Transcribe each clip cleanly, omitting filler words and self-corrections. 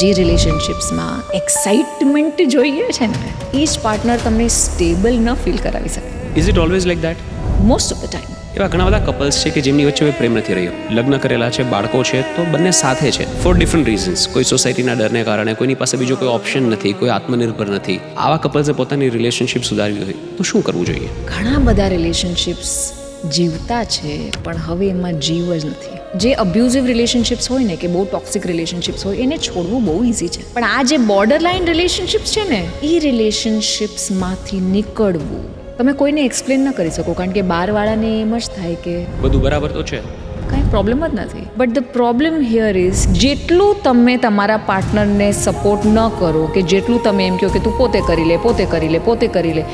જે રિલેશનશિપ્સમાં એક્સાઇટમેન્ટ જોઈએ છે ને એ જ પાર્ટનર તમને સ્ટેબલ ન ફીલ કરાવી શકે. Is it always like that? Most of the time. એવા ઘણા બધા કપલ્સ છે કે જેમની વચ્ચે કોઈ પ્રેમ નથી રહ્યો, લગ્ન કરેલા છે, બાળકો છે, તો બંને સાથે છે ફોર ડિફરન્ટ રીઝન્સ. કોઈ સોસાયટીના ડરને કારણે, કોઈની પાસે બીજો કોઈ ઓપ્શન નથી, કોઈ આત્મનિર્ભર નથી. આવા કપલ્સે પોતાની રિલેશનશિપ સુધારવી હોય તો શું કરવું જોઈએ? ઘણા બધા રિલેશનશિપ્સ જીવતા છે પણ હવે એમાં જીવ જ નથી. જે અબ્યુઝિવ રિલેશનશિપ્સ હોય ને કે બહુ ટોક્સિક રિલેશનશિપ્સ હોય એને છોડવું બહુ ઇઝી છે, પણ આ જે બોર્ડર લાઇન રિલેશનશિપ્સ છે ને એ રિલેશનશિપ્સમાંથી નીકળવું તમે કોઈને એક્સપ્લેન ન કરી શકો, કારણ કે બહારવાળાને એમ જ થાય કે બધું બરાબર તો છે, કાંઈ પ્રોબ્લેમ જ નથી. But the problem here is જેટલું તમે તમારા પાર્ટનરને સપોર્ટ ન કરો, કે જેટલું તમે એમ કહો કે તું પોતે કરી લે,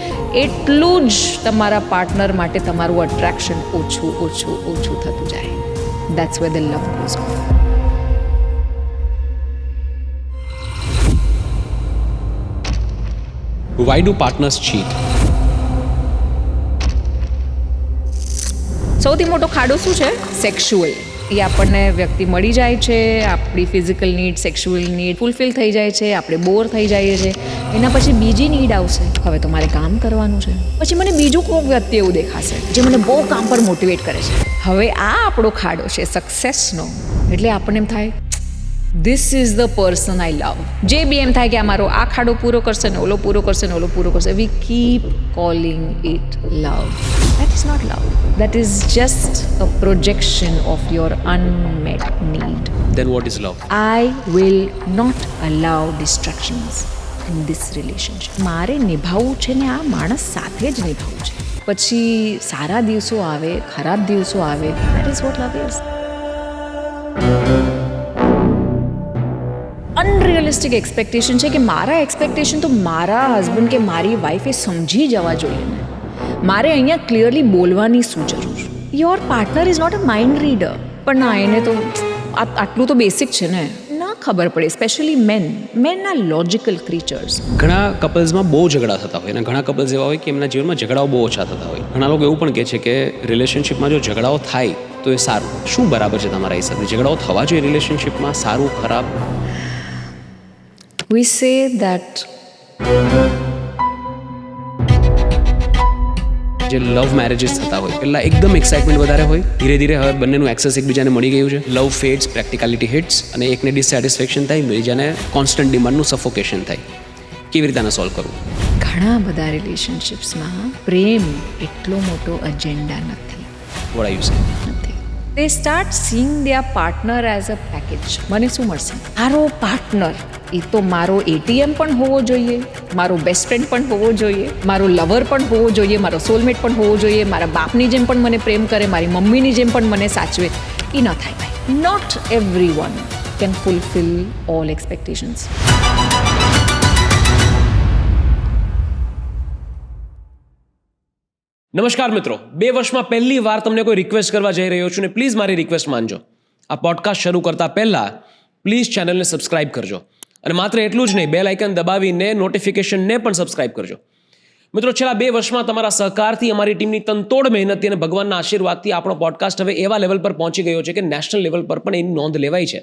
એટલું જ તમારા પાર્ટનર માટે તમારું અટ્રેક્શન ઓછું થતું જાય. That's where the love goes off. Why do partners cheat? સૌથી મોટો ખાડો શું છે? સેક્સ્યુઅલ. એ આપણને વ્યક્તિ મળી જાય છે, આપણી physical need, sexual need fulfil થઈ જાય છે, આપણે બોર થઈ જઈએ છીએ. એના પછી બીજી નીડ આવશે, હવે તો મારે કામ કરવાનું છે. પછી મને બીજું કોઈ વ્યક્તિ એવું દેખાશે જે મને બહુ કામ પર મોટિવેટ કરે છે. હવે આ આપણો ખાડો છે સક્સેસનો. એટલે આપણને એમ થાય this is the person I love. જે બી એમ થાય કે આ મારો આ ખાડો પૂરો કરશે ને ઓલો પૂરો કરશે ને ઓલો પૂરો કરશે. We keep calling it love. That is not love. That is just a projection of your unmet need. Then what is love? I will not allow distractions in this relationship. મારે નિભાવવું છે ને આ માણસ સાથે જ નિભાવવું છે. પછી સારા દિવસો આવે, ખરાબ દિવસો આવે. That is what love is. Unrealistic expectation છે કે મારા એક્સપેક્ટેશન તો મારા હસબન્ડ કે મારી વાઈફે સમજી જવા જોઈએ ને. મારે અહીંયા ક્લિયરલી બોલવાની શું જરૂર? Your partner is not a mind reader. પણ ના, એને તો આટલું તો બેસિક છે ને, ના ખબર પડે. સ્પેશિયલી મેન ના લોજિકલ ક્રીચર્સ. ઘણા કપલ્સમાં બહુ ઝઘડા થતા હોય અને ઘણા કપલ્સ એવા હોય કે એમના જીવનમાં ઝઘડાઓ બહુ ઓછા થતા હોય. ઘણા લોકો એવું પણ કહે છે કે રિલેશનશિપમાં જો ઝઘડાઓ થાય તો એ સારું. શું બરાબર છે તમારા હિસાબે? ઝઘડાઓ થવા જોઈએ રિલેશનશિપમાં? સારું, ખરાબ? We say that જે લવ મેરેજીસ થતા હોય પહેલાં એકદમ એક્સાઇટમેન્ટ વધારે હોય, ધીરે ધીરે હવે બંનેનું એક્સેસ એકબીજાને મળી ગયું છે. લવ ફેડ્સ, પ્રેક્ટિકાલિટી હિટ્સ અને એકને ડિસસેટિસ્ફેક્શન થાય, બીજાને કોન્સ્ટન્ટ ડિમાન્ડનું સફોકેશન થાય. કેવી રીતે આને સોલ્વ કરવું? ઘણા બધા રિલેશનશિપ્સમાં પ્રેમ એટલો મોટો અજેન્ડા નથી. What are you saying? નથી. They start seeing their partner as a package. મને શું મળશે? મારો પાર્ટનર એ તો મારો ATM પણ હોવો જોઈએ, મારો બેસ્ટ ફ્રેન્ડ પણ હોવો જોઈએ, મારો લવર પણ હોવો જોઈએ, મારો સોલમેટ પણ હોવો જોઈએ, મારા બાપની જેમ પણ મને પ્રેમ કરે, મારી મમ્મીની જેમ પણ મને સાચવે. એ ન થાય ભાઈ. Not everyone can fulfil all expectations. નમસ્કાર મિત્રો, 2 વર્ષમાં પહેલી વાર તમને કોઈ રિક્વેસ્ટ કરવા જઈ રહ્યો છું ને પ્લીઝ મારી રિક્વેસ્ટ માનજો. આ પોડકાસ્ટ શરૂ કરતા પહેલાં પ્લીઝ ચેનલને સબસ્ક્રાઇબ કરજો અને માત્ર એટલું જ નહીં, બેલ આઇકન દબાવીને નોટિફિકેશનને પણ સબસ્ક્રાઇબ કરજો. મિત્રો, છેલ્લા 2 વર્ષમાં તમારા સહકારથી, અમારી ટીમની તનતોડ મહેનતથી અને ભગવાનના આશીર્વાદથી આપણો પોડકાસ્ટ હવે એવા લેવલ પર પહોંચી ગયો છે કે નેશનલ લેવલ પર પણ એની નોંધ લેવાય છે.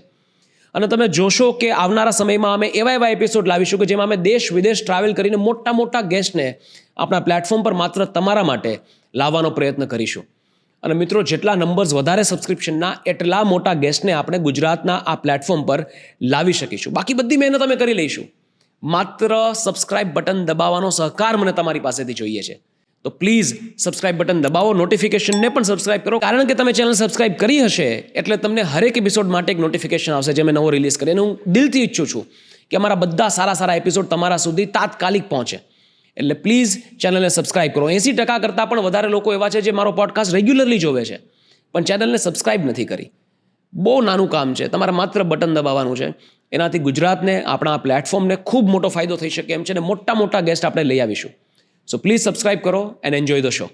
અને તમે જોશો કે આવનારા સમયમાં અમે એવા એપિસોડ લાવીશું કે જેમાં અમે દેશ વિદેશ ટ્રાવેલ કરીને મોટા ગેસ્ટને આપણા પ્લેટફોર્મ પર માત્ર તમારા માટે લાવવાનો પ્રયત્ન કરીશું. અને મિત્રો, જેટલા નંબર્સ વધારે સબસ્ક્રિપ્શનના એટલા મોટા ગેસ્ટને આપણે ગુજરાતના આ પ્લેટફોર્મ પર લાવી શકીશું. બાકી બધી મહેનત અમે કરી લઈશું. માત્ર સબસ્ક્રાઇબ બટન દબાવવાનો સહકાર મને તમારી પાસેથી જોઈએ છે. તો પ્લીઝ સબસ્ક્રાઇબ બટન દબાવો, નોટિફિકેશનને પણ સબસ્ક્રાઇબ કરો, કારણ કે તમે ચેનલ સબસ્ક્રાઇબ કરી હશે એટલે તમને હરેક એપિસોડ માટે એક નોટિફિકેશન આવશે જે મેં નવો રિલીઝ કરીને. હું દિલથી ઈચ્છું છું કે અમારા બધા સારા એપિસોડ તમારા સુધી તાત્કાલિક પહોંચે. એટલે પ્લીઝ ચેનલને સબસ્ક્રાઇબ કરો. 80% કરતાં પણ વધારે લોકો એવા છે જે મારો પોડકાસ્ટ રેગ્યુલરલી જોવે છે પણ ચેનલને સબસ્ક્રાઇબ નથી કરી. બહુ નાનું કામ છે, તમારે માત્ર બટન દબાવવાનું છે. એનાથી ગુજરાતને, આપણા આ પ્લેટફોર્મને ખૂબ મોટો ફાયદો થઈ શકે એમ છે અને મોટા ગેસ્ટ આપણે લઈ આવીશું. સો પ્લીઝ સબસ્ક્રાઇબ કરો એન્ડ એન્જોય ધ શો.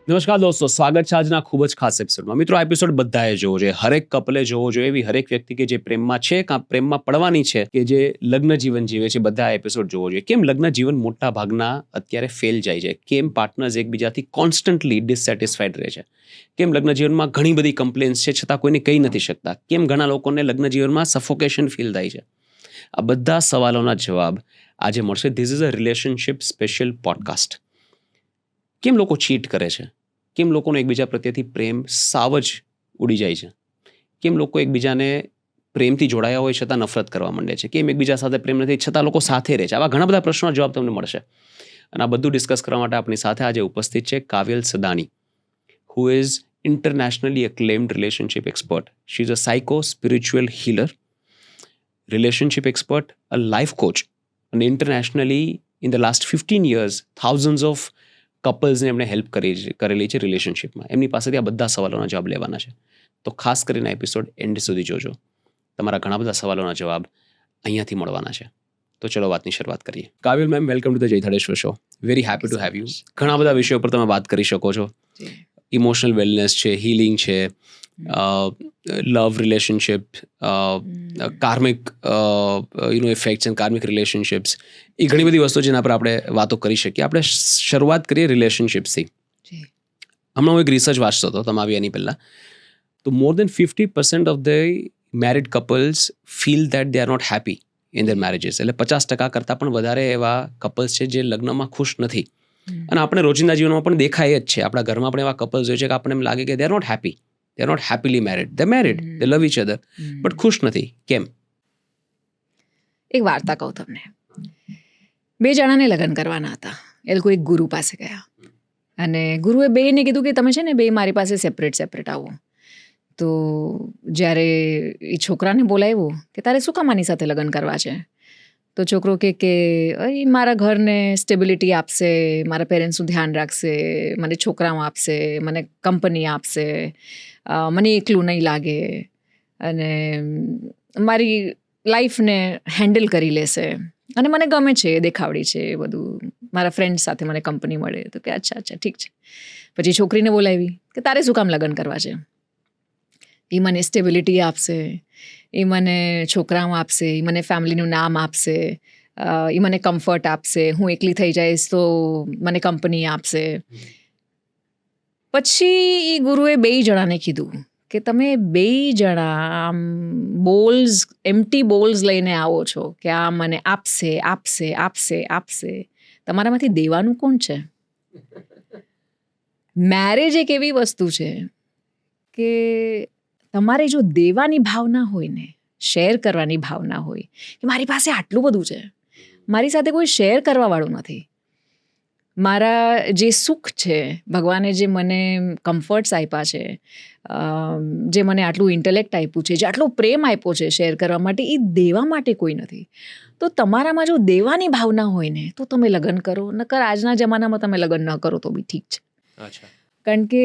નમસ્કાર દોસ્તો, સ્વાગત છે આજના ખૂબ જ ખાસ એપિસોડમાં. મિત્રો, આ એપિસોડ બધાએ જોવો જોઈએ, હરેક કપલે જોવો જોઈએ, એવી હરેક વ્યક્તિ કે જે પ્રેમમાં છે કાં પ્રેમમાં પડવાની છે કે જે લગ્ન જીવન જીવે છે, બધા આ એપિસોડ જોવો જોઈએ. કેમ લગ્ન જીવન મોટા ભાગના અત્યારે ફેલ જાય છે? કેમ પાર્ટનર્સ એકબીજાથી કોન્સ્ટન્ટલી ડિસસેટિસ્ફાઈડ રહે છે? કેમ લગ્ન જીવનમાં ઘણી બધી કમ્પ્લેન્સ છે છતાં કોઈને કહી નથી શકતા? કેમ ઘણા લોકોને લગ્ન જીવનમાં સફોકેશન ફીલ થાય છે? આ બધા સવાલોના જવાબ આજે મળશે. This is a relationship special podcast. કેમ લોકો ચીટ કરે છે? કેમ લોકોનો એકબીજા પ્રત્યેથી પ્રેમ સાવ જ ઉડી જાય છે? કેમ લોકો એકબીજાને પ્રેમથી જોડાયા હોય છતાં નફરત કરવા માંડે છે? કેમ એકબીજા સાથે પ્રેમ નથી છતાં લોકો સાથે રહે છે? આવા ઘણા બધા પ્રશ્નોના જવાબ તમને મળશે. અને આ બધું ડિસ્કસ કરવા માટે આપણી સાથે આજે ઉપસ્થિત છે કાવ્યલ સદાની, who is internationally acclaimed relationship expert. She's a psycho spiritual healer, relationship expert, a life coach, and internationally in the last 15 years thousands of કપલ્સને એમણે હેલ્પ કરેલી છે રિલેશનશિપમાં. એમની પાસેથી આ બધા સવાલોના જવાબ લેવાના છે. તો ખાસ કરીને એપિસોડ એન્ડ સુધી જોજો. તમારા ઘણા બધા સવાલોના જવાબ અહીંયાથી મળવાના છે. તો ચલો વાતની શરૂઆત કરીએ. Kavyal ma'am, welcome to the Jaythaleshwar show. Very happy to have you. ઘણા બધા વિષયો પર તમે વાત કરી શકો છો. ઇમોશનલ વેલનેસ છે, હીલિંગ છે, love relationship, karmic effects and karmic relationships, એ ઘણી બધી વસ્તુઓ જેના પર આપણે વાતો કરી શકીએ. આપણે શરૂઆત કરીએ રિલેશનશિપ્સથી. હમણાં હું એક રિસર્ચ વાંચતો હતો, તમે આવી એની પહેલાં, તો more than 50% of the married couples feel that they are not happy in their marriages. એટલે 50% કરતાં પણ વધારે એવા કપલ્સ છે જે લગ્નમાં ખુશ નથી. અને આપણે રોજિંદા જીવનમાં પણ દેખાય જ છે. આપણા ઘરમાં પણ એવા કપલ્સ હોય છે કે આપણને એમ લાગે કે they are not happy, they are not happily married, they married, they love each other, but ખુશ નથી. કેમ? એક વાર્તા કહું તમને. 2 જણાને લગ્ન કરવાના હતા. એ લોકો એક ગુરુ પાસે ગયા અને ગુરુએ બેયને કીધું કે તમે છે ને 2 મારી પાસે સેપરેટ આવો. તો જ્યારે એ છોકરાને બોલાવ્યો કે તારે શું કામ આની સાથે લગ્ન કરવા છે, તો છોકરો કે એ મારા ઘરને સ્ટેબિલિટી આપશે, મારા પેરેન્ટ્સનું ધ્યાન રાખશે, મને છોકરાઓ આપશે, મને કંપની આપશે, મને એકલું નહીં લાગે અને મારી લાઈફને હેન્ડલ કરી લેશે અને મને ગમે છે, દેખાવડી છે એ બધું, મારા ફ્રેન્ડ્સ સાથે મને કંપની મળે. તો કે અચ્છા ઠીક છે. પછી છોકરીને બોલાવી કે તારે શું કામ લગ્ન કરવા છે? એ મને સ્ટેબિલિટી આપશે, એ મને છોકરાઓ આપશે, એ મને ફેમિલીનું નામ આપશે, એ મને કમ્ફર્ટ આપશે, હું એકલી થઈ જઈશ તો મને કંપની આપશે. પછી એ ગુરુએ 2 જણાને કીધું કે તમે 2 જણા આમ એમ્પ્ટી બોલ્સ લઈને આવો છો કે આ મને આપશે આપશે આપશે આપશે. તમારામાંથી દેવાનું કોણ છે? મેરેજ એક એવી વસ્તુ છે કે તમારે જો દેવાની ભાવના હોય ને, શેર કરવાની ભાવના હોય કે મારી પાસે આટલું બધું છે, મારી સાથે કોઈ શેર કરવાવાળું નથી, મારા જે સુખ છે, ભગવાને જે મને કમ્ફર્ટ્સ આપ્યા છે, જે મને આટલું ઇન્ટેલેક્ટ આપ્યું છે, જે આટલો પ્રેમ આપ્યો છે શેર કરવા માટે, એ દેવા માટે કોઈ નથી. તો તમારામાં જો દેવાની ભાવના હોય ને તો તમે લગ્ન કરો, નકર આજના જમાનામાં તમે લગ્ન ન કરો તો બી ઠીક છે. કારણ કે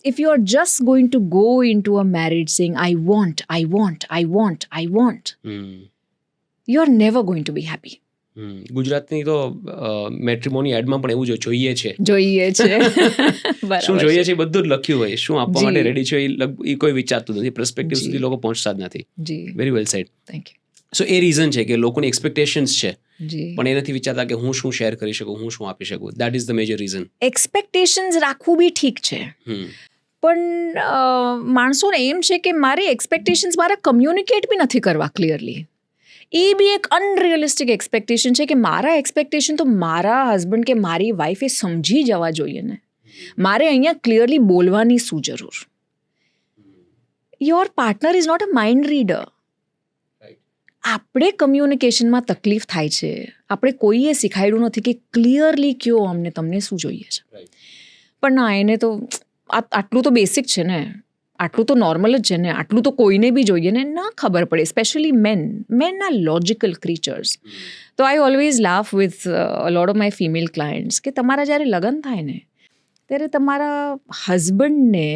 if you are just going to go in to a marriage saying I want, you are never going to B happy. ગુજરાતની તો મેટ્રિમોની એડમાં પણ એવું જોઈએ છે. શું જોઈએ છે એ બધું જ લખ્યું હોય. શું આપવા માટે રેડી છે એ કોઈ વિચારતું નથી. પર્સપેક્ટિવ સુધી લોકો પહોંચતા જ નથી. Very well said. Thank you. So એ રીઝન છે કે લોકોની એક્સપેક્ટેશન્સ છે પણ એ નથી વિચારતા કે હું શું શેર કરી શકું, હું શું આપી શકું. That is the major reason. Expectations રાખવું બી ઠીક છે, પણ માણસોને એમ છે કે મારે એક્સપેક્ટેશન્સ મારા કમ્યુનિકેટ બી નથી કરવા ક્લિયરલી. એ બી એક અનરિયલિસ્ટિક એક્સપેક્ટેશન છે કે મારા એક્સપેક્ટેશન તો મારા હસબન્ડ કે મારી વાઈફે સમજી જવા જોઈએ ને. મારે અહીંયા ક્લિયરલી બોલવાની શું જરૂર? Your partner is not a mind reader. આપણે કમ્યુનિકેશનમાં તકલીફ થાય છે. આપણે કોઈએ શીખાડ્યું નથી કે ક્લિયરલી કયો અમને તમને શું જોઈએ છે. પણ ના, એને તો આટલું તો બેસિક છે ને, આટલું તો નોર્મલ જ છે ને, આટલું તો કોઈને બી જોઈએ ને, ના ખબર પડે. Specially men are logical creatures. તો I always laugh with a lot of my female clients કે તમારા જ્યારે લગ્ન થાય ને ત્યારે તમારા હસબન્ડને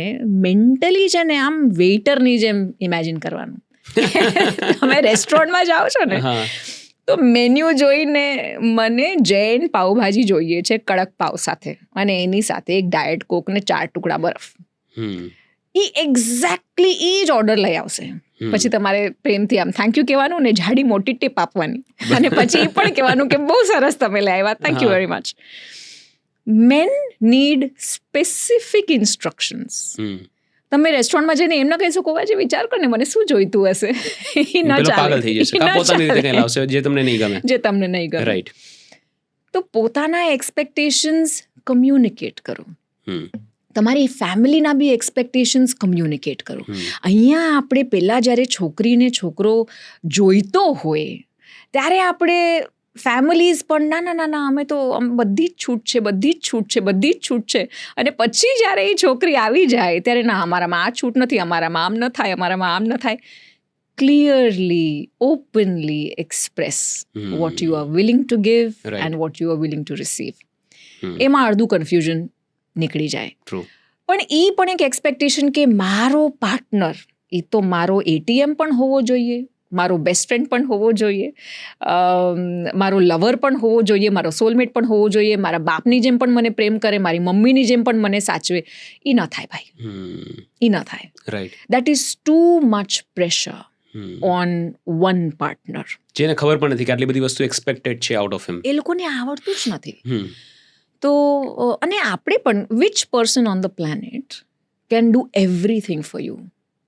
મેન્ટલી છે ને આમ વેઇટરની જેમ ઇમેજિન કરવાનું. તમે રેસ્ટોરન્ટમાં જાઓ છો ને તો મેન્યુ જોઈને મને જૈન પાવભાજી જોઈએ છે કડક પાવ સાથે, અને એની સાથે એક ડાયટ કોક ને 4 ટુકડા બરફ. એ એક્ઝેક્ટલી એ જ ઓર્ડર લઈ આવશે. પછી તમારે પ્રેમથી આમ થેન્ક યુ કહેવાનું ને જાડી મોટી ટીપ આપવાની, અને પછી એ પણ કહેવાનું કે બહુ સરસ તમે લઈ આવ્યા, thank you very much. Men need specific instructions. તમે રેસ્ટોરન્ટમાં જઈને એમ ન કહી શકો આજે વિચાર કર ને મને શું જોઈતું હશે. એ ન ચાલે, પાગલ થઈ જશે. પોતાની રીતે કંઈ લાવશે જે તમને નહીં ગમે. જે તમને નહીં ગમે. રાઈટ. તો પોતાના એક્સપેક્ટેશન્સ કમ્યુનિકેટ કરો. તમારી ફેમિલીના બી એક્સપેક્ટેશન્સ કમ્યુનિકેટ કરો. અહીંયા આપણે પહેલાં જ્યારે છોકરીને છોકરો જોઈતો હોય ત્યારે આપણે ફેમિલીઝ પણ ના અમે તો બધી જ છૂટ છે, બધી જ છૂટ છે, બધી જ છૂટ છે, અને પછી જ્યારે એ છોકરી આવી જાય ત્યારે ના અમારામાં આ છૂટ નથી, અમારામાં આમ ન થાય, અમારામાં આમ ન થાય. Clearly openly express what you are willing two give and what you are willing two receive. એમાં અડધું કન્ફ્યુઝન નીકળી જાય. પણ એ પણ એક એક્સપેક્ટેશન કે મારો પાર્ટનર એ તો મારો ATM પણ હોવો જોઈએ, મારો બેસ્ટ ફ્રેન્ડ પણ હોવો જોઈએ, મારો લવર પણ હોવો જોઈએ, મારો સોલમેટ પણ હોવો જોઈએ, મારા બાપની જેમ પણ મને પ્રેમ કરે, મારી મમ્મીની જેમ પણ મને સાચવે. એ ન થાય ભાઈ, એ ન થાય. Right. That is too much pressure on one partner. જેને ખબર પણ નથી કે આટલી બધી વસ્તુ એક્સપેક્ટેડ છે આઉટ ઓફ હિમ. એ લોકોને આવડતું જ નથી. તો અને આપણે પણ which person on the planet can do everything for you?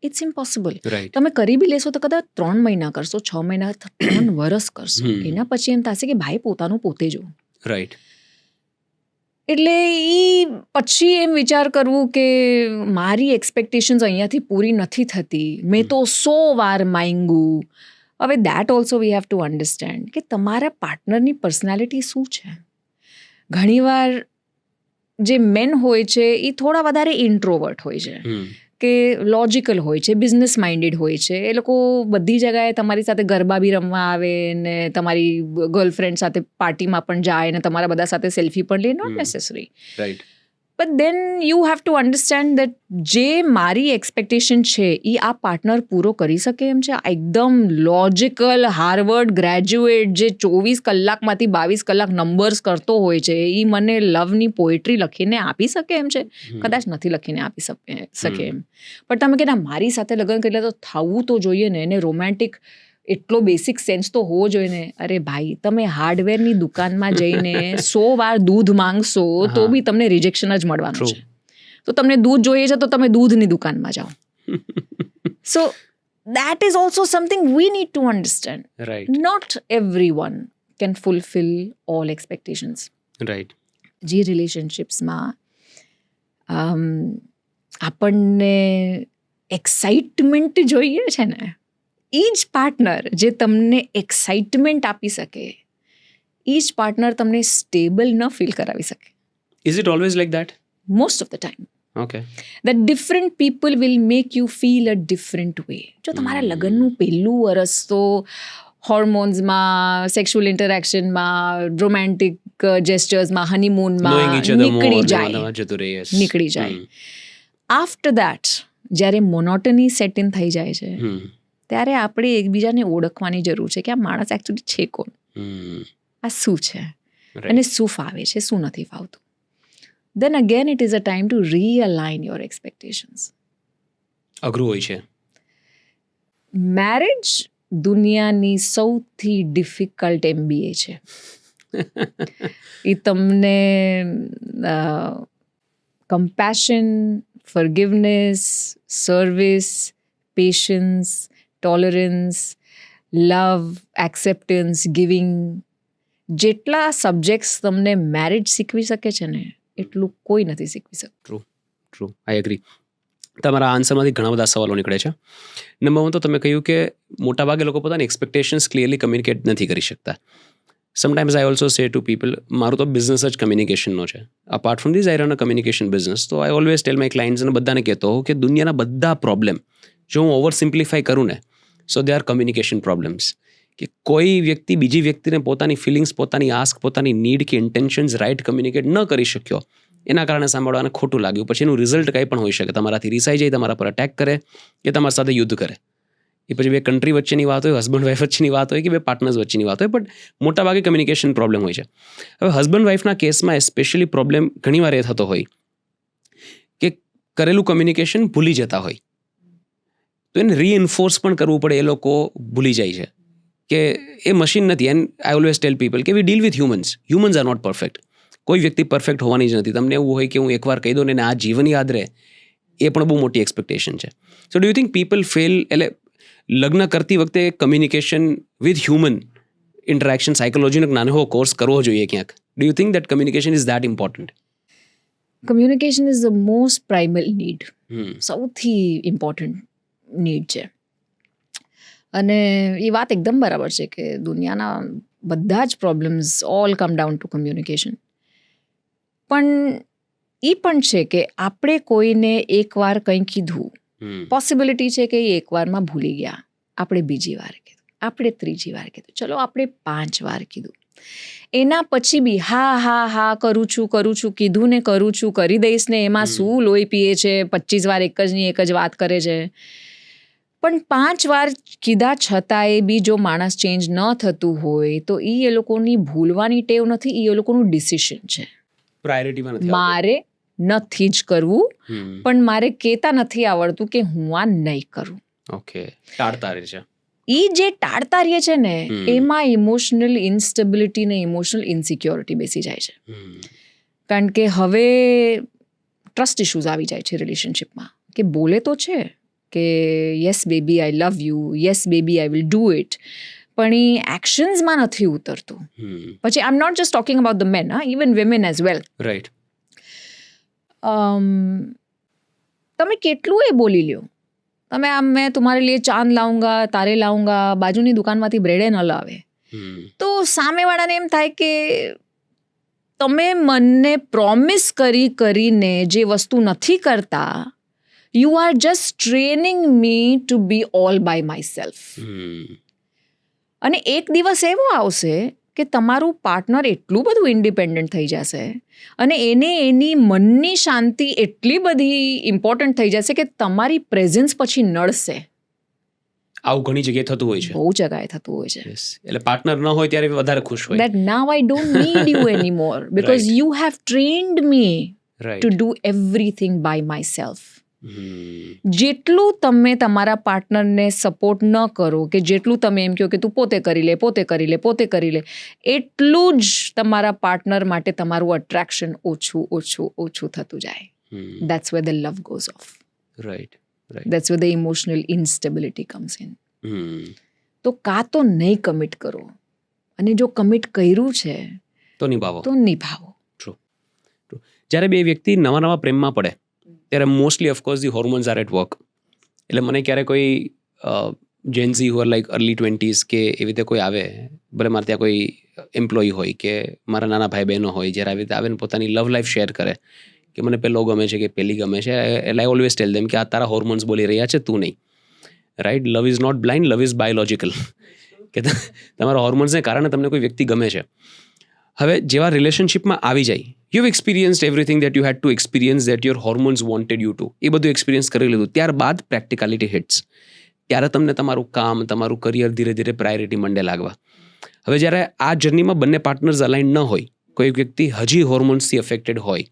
It's impossible. તમે કરી બી લેશો તો કદાચ 3 મહિના કરશો, 6 મહિના, 3 વર્ષ કરશો, એના પછી એમ થશે કે ભાઈ પોતાનું પોતે જો. રાઈટ. એટલે એ પછી એમ વિચાર કરવું કે મારી એક્સપેક્ટેશન્સ અહીંયાથી પૂરી નથી થતી, મેં તો 100 વાર માંગ્યું. હવે that also we have to understand કે તમારા પાર્ટનરની પર્સનાલિટી શું છે. ઘણીવાર જે મેન હોય છે એ થોડા વધારે ઇન્ટ્રોવર્ટ હોય છે, કે લોજિકલ હોય છે, બિઝનેસ માઇન્ડેડ હોય છે. એ લોકો બધી જગ્યાએ તમારી સાથે ગરબા બી રમવા આવે ને તમારી ગર્લફ્રેન્ડ સાથે પાર્ટીમાં પણ જાય ને તમારા બધા સાથે સેલ્ફી પણ લે. Not necessary. Right. But then you have to understand that જે મારી એક્સપેક્ટેશન છે એ આ પાર્ટનર પૂરો કરી શકે એમ છે. એકદમ લોજિકલ હાર્વર્ડ ગ્રેજ્યુએટ જે 24 કલાકમાંથી 22 કલાક નંબર્સ કરતો હોય છે એ મને લવની પોએટ્રી લખીને આપી શકે એમ છે? કદાચ નથી લખીને આપી શકે એમ. પણ તમે કે ના મારી સાથે લગ્ન કરી લે તો થવું તો જોઈએ ને, એને રોમેન્ટિક એટલો બેસિક સેન્સ તો હોવો જોઈએ ને. અરે ભાઈ, તમે હાર્ડવેરની દુકાનમાં જઈને 100 વાર દૂધ માંગશો તો બી તમને રિજેક્શન જ મળવાનું છે. તો તમને દૂધ જોઈએ છે તો તમે દૂધની દુકાનમાં જાઓ. સો that is also something we need to understand. Right. Not everyone can fulfill all expectations. Right. જે રિલેશનશિપ્સમાં આપણને એક્સાઇટમેન્ટ જોઈએ છે ને, એ જ પાર્ટનર જે તમને એક્સાઇટમેન્ટ આપી શકે, એ જ પાર્ટનર તમને સ્ટેબલ ન ફીલ કરાવી શકે. Is it always like that? Most of the time. Okay. That different people will make you feel a different way. જો તમારા લગ્નનું પહેલું વરસ તો હોર્મોન્સમાં, સેક્સ્યુઅલ ઇન્ટરેક્શનમાં, રોમેન્ટિક જેસ્ચર્સમાં, હનીમૂનમાં નીકળી જાય. આફ્ટર દેટ જ્યારે મોનોટની સેટ ઇન થઈ જાય છે ત્યારે આપણે એકબીજાને ઓળખવાની જરૂર છે કે આ માણસ એકચ્યુઅલી છે કોણ, આ શું છે, અને શું ફાવે છે, શું નથી ફાવતું. Then again it is a time to realign your expectations. અઘરું હોય છે. મેરેજ દુનિયાની સૌથી ડિફિકલ્ટ MBA છે. એ તમને compassion, forgiveness, service, patience, tolerance, love, acceptance, giving, જેટલા સબ્જેક્ટ્સ તમને મેરેજ શીખવી શકે છે ને એટલું કોઈ નથી શીખવી શકતું. ટ્રુ. I agree. તમારા આન્સરમાંથી ઘણા બધા સવાલો નીકળે છે. નંબર 1 તો તમે કહ્યું કે મોટાભાગે લોકો પોતાની એક્સપેક્ટેશન્સ ક્લિયરલી કમ્યુનિકેટ નથી કરી શકતા. Sometimes I also say to people, મારું તો બિઝનેસ જ કમ્યુનિકેશનનો છે. Apart from this I run a communication business. તો I always tell my clients અને બધાને કહેતો હોઉં કે દુનિયાના બધા પ્રોબ્લેમ જો હું ઓવર સિમ્પ્લિફાય કરું ને, સો દે આર કમ્યુનિકેશન પ્રોબ્લેમ્સ. કે કોઈ વ્યક્તિ બીજી વ્યક્તિને પોતાની ફિલિંગ્સ, પોતાની આસ્ક, પોતાની નીડ કે ઇન્ટેન્શન્સ રાઇટ કમ્યુનિકેટ ન કરી શક્યો, એના કારણે સાંભળવાને ખોટું લાગ્યું. પછી એનું રિઝલ્ટ કંઈ પણ હોઈ શકે. તમારાથી રિસાઈ જાય, તમારા પર અટેક કરે કે તમારા સાથે યુદ્ધ કરે. એ પછી બે કન્ટ્રી વચ્ચેની વાત હોય, હસબન્ડ વાઈફ વચ્ચેની વાત હોય કે બે પાર્ટનર્સ વચ્ચેની વાત હોય, બટ મોટાભાગે કમ્યુનિકેશન પ્રોબ્લેમ હોય છે. હવે હસબન્ડ વાઈફના કેસમાં એસ્પેશિયલી પ્રોબ્લેમ ઘણીવાર એ થતો હોય કે કરેલું કમ્યુનિકેશન ભૂલી જતા હોય, તો એને રીઇન્ફોર્સ પણ કરવું પડે, એ લોકો ભૂલી જાય છે કે એ મશીન નથી. And I always tell people કે we deal with humans are not perfect. કોઈ વ્યક્તિ પરફેક્ટ હોવાની જ નથી. તમને એવું હોય કે હું એકવાર કહી દઉં ને આ જીવન યાદ રહે, એ પણ બહુ મોટી એક્સપેક્ટેશન છે. So do you think people fail, એટલે લગ્ન કરતી વખતે કમ્યુનિકેશન વિથ હ્યુમન ઇન્ટરેક્શન સાયકોલોજીનો નાનો એવો કોર્સ કરવો જોઈએ ક્યાંક? Do you think that communication is that important? Communication is the most primal need, સૌથી ઇમ્પોર્ટન્ટ નીડ છે. અને એ વાત એકદમ બરાબર છે કે દુનિયાના બધા જ problems all come down to communication. પણ એ પણ છે કે આપણે કોઈને એકવાર કંઈ કીધું, પોસિબિલિટી છે કે એ એકવારમાં ભૂલી ગયા, આપણે બીજી વાર કીધું, આપણે ત્રીજી વાર કીધું, ચલો આપણે 5 વાર કીધું, એના પછી બી હા કરું છું કીધું ને કરું છું, કરી દઈશ ને, એમાં શું લોહી પીએ છે, 25 વાર એક જ વાત કરે છે. પણ 5 વાર કીધા છતાંય બી જો માણસ ચેન્જ ન થતું હોય તો એ લોકોની ભૂલવાની ટેવ નથી, એ લોકોનું ડિસિશન છે. પ્રાયોરિટીમાં નથી. મારે નથી જ કરવું, પણ મારે કહેતા નથી આવડતું કે હું આ નહીં કરું. ઓકે, ટાળતા રહે છે. એ જે ટાળતા રહે છે ને, એમાં ઇમોશનલ ઇન્સ્ટેબિલિટી ને ઇમોશનલ ઇન્સિક્યોરિટી બેસી જાય છે. કારણ કે હવે ટ્રસ્ટ ઇશ્યુઝ આવી જાય છે રિલેશનશિપમાં, કે બોલે તો છે કે yes baby I love you, yes baby I will do it, પણ એ એક્શન્સમાં નથી ઉતરતું. પછી I am not just talking about the man, even women as well. Right. તમે કેટલું એ બોલી લ્યો, તમે આમ મેં તમારે લીએ ચાંદ લાઉંગા, તારે લાઉંગા, બાજુની દુકાનમાંથી બ્રેડે ન લાવે, તો સામેવાળાને એમ થાય કે તમે મને પ્રોમિસ કરીને જે વસ્તુ નથી કરતા, you are just training me to be all by myself. અને એક દિવસ એવો આવશે કે તમારું પાર્ટનર એટલું બધું ઇન્ડિપેન્ડન્ટ થઈ જશે અને એને એની મનની શાંતિ એટલી બધી ઇમ્પોર્ટન્ટ થઈ જશે કે તમારી પ્રેઝન્સ પછી નડશે. આવું ઘણી જગ્યાએ થતું હોય છે. બહુ જગ્યાએ થતું હોય છે. એટલે પાર્ટનર ન હોય ત્યારે વધારે ખુશ હોય. That now I don't need you anymore because you have trained me to do everything by myself. જેટલું તમે તમારા પાર્ટનરને સપોર્ટ ન કરો, કે જેટલું તમે એમ કહો કે તું પોતે કરી લે, એટલું જ તમારા પાર્ટનર માટે તમારું અટ્રેક્શન ઓછું થતું જાય. That's where the love goes off. Right. That's where the emotional instability comes in. તો કાં તો નહીં કમિટ કરો, અને જો કમિટ કર્યું છે તો નિભાવો. True. જ્યારે બે વ્યક્તિ નવા પ્રેમમાં પડે ત્યારે mostly of course the hormones are at work. એટલે મને ક્યારે કોઈ Gen Z who are like early 20s કે એવી રીતે કોઈ આવે, ભલે મારે ત્યાં કોઈ એમ્પ્લોય હોય કે મારા નાના ભાઈ બહેનો હોય, જ્યારે આવી રીતે આવે ને પોતાની લવ લાઈફ શેર કરે કે મને પેલો ગમે છે કે પેલી ગમે છે, એટલે આઈ ઓલવેઝ ટેલ દેમ કે આ તારા હોર્મોન્સ બોલી રહ્યા છે, તું નહીં. Right? Love is not blind, love is biological. કે તમારા હોર્મોન્સને કારણે તમને કોઈ વ્યક્તિ ગમે છે. હવે જેવા રિલેશનશિપમાં આવી જાય, you have experienced everything that you had to experience that your hormones wanted you to. એ બધું એક્સપિરિયન્સ કરી લીધું, ત્યારબાદ પ્રેક્ટિકાલિટી હિટ્સ. ત્યારે તમને તમારું કામ, તમારું કરિયર ધીરે ધીરે પ્રાયોરિટી મંડે લાગવા. હવે જ્યારે આ જર્નીમાં બંને પાર્ટનર્સ અલાઇન ન હોય, કોઈ વ્યક્તિ હજી હોર્મોન્સથી અફેક્ટેડ હોય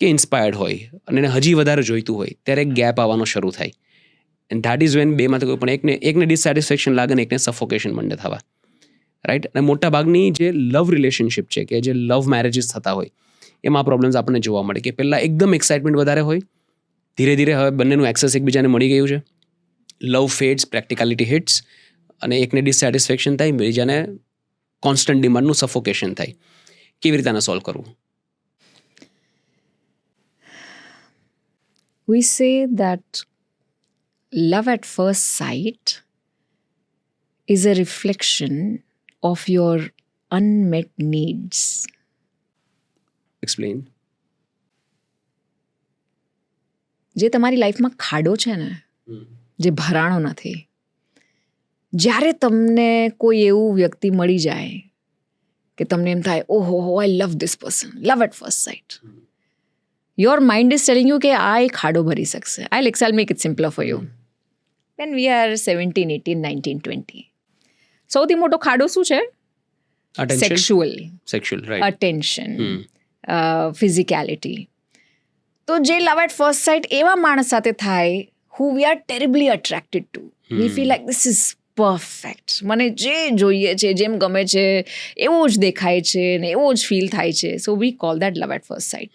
કે ઇન્સ્પાયર્ડ હોય અને એને હજી વધારે જોઈતું હોય, ત્યારે એક ગેપ આવવાનો શરૂ થાય. એન્ડ ધેટ ઇઝ વેન બેમાંથી કોઈ પણ એકને ડિસસેટિસ્ફેક્શન લાગે ને એકને સફોકેશન મંડે થવા. રાઈટ? અને મોટાભાગની જે લવ રિલેશનશિપ છે કે જે લવ મેરેજીસ થતા હોય, એમાં પ્રોબ્લેમ્સ આપણને જોવા મળે કે પહેલાં એકદમ એક્સાઇટમેન્ટ વધારે હોય, ધીરે ધીરે હવે બંનેનું એક્સેસ એકબીજાને મળી ગયું છે, લવ ફેડ્સ, પ્રેક્ટિકાલિટી હિટ્સ, અને એકને ડિસસેટિસ્ફેક્શન થાય, બીજાને કોન્સ્ટન્ટ ડિમાન્ડનું સફોકેશન થાય. કેવી રીતે આને સોલ્વ કરવું? We say that love at first sight is a reflection of your unmet needs. Explain. જે તમારી લાઈફમાં ખાડો છે ને, જે ભરાણો નથી, જ્યારે તમને કોઈ એવું વ્યક્તિ મળી જાય કે તમને એમ થાય ઓહો I love this person, love at first sight, your mind is telling you કે આ એક ખાડો ભરી શકશે. I'll make it simpler for you. When we are 17, 18, 19, 20. સૌથી મોટો ખાડો શું છે? Sexual sexual right. Attention, physicality. તો જે લવ એટ ફર્સ્ટ સાઇટ એવા માણસ સાથે થાય who we are terribly attracted to. We feel like this is perfect. મને જે જોઈએ છે, જેમ ગમે છે એવો જ દેખાય છે ને એવો જ ફીલ થાય છે. So we call that love at first sight.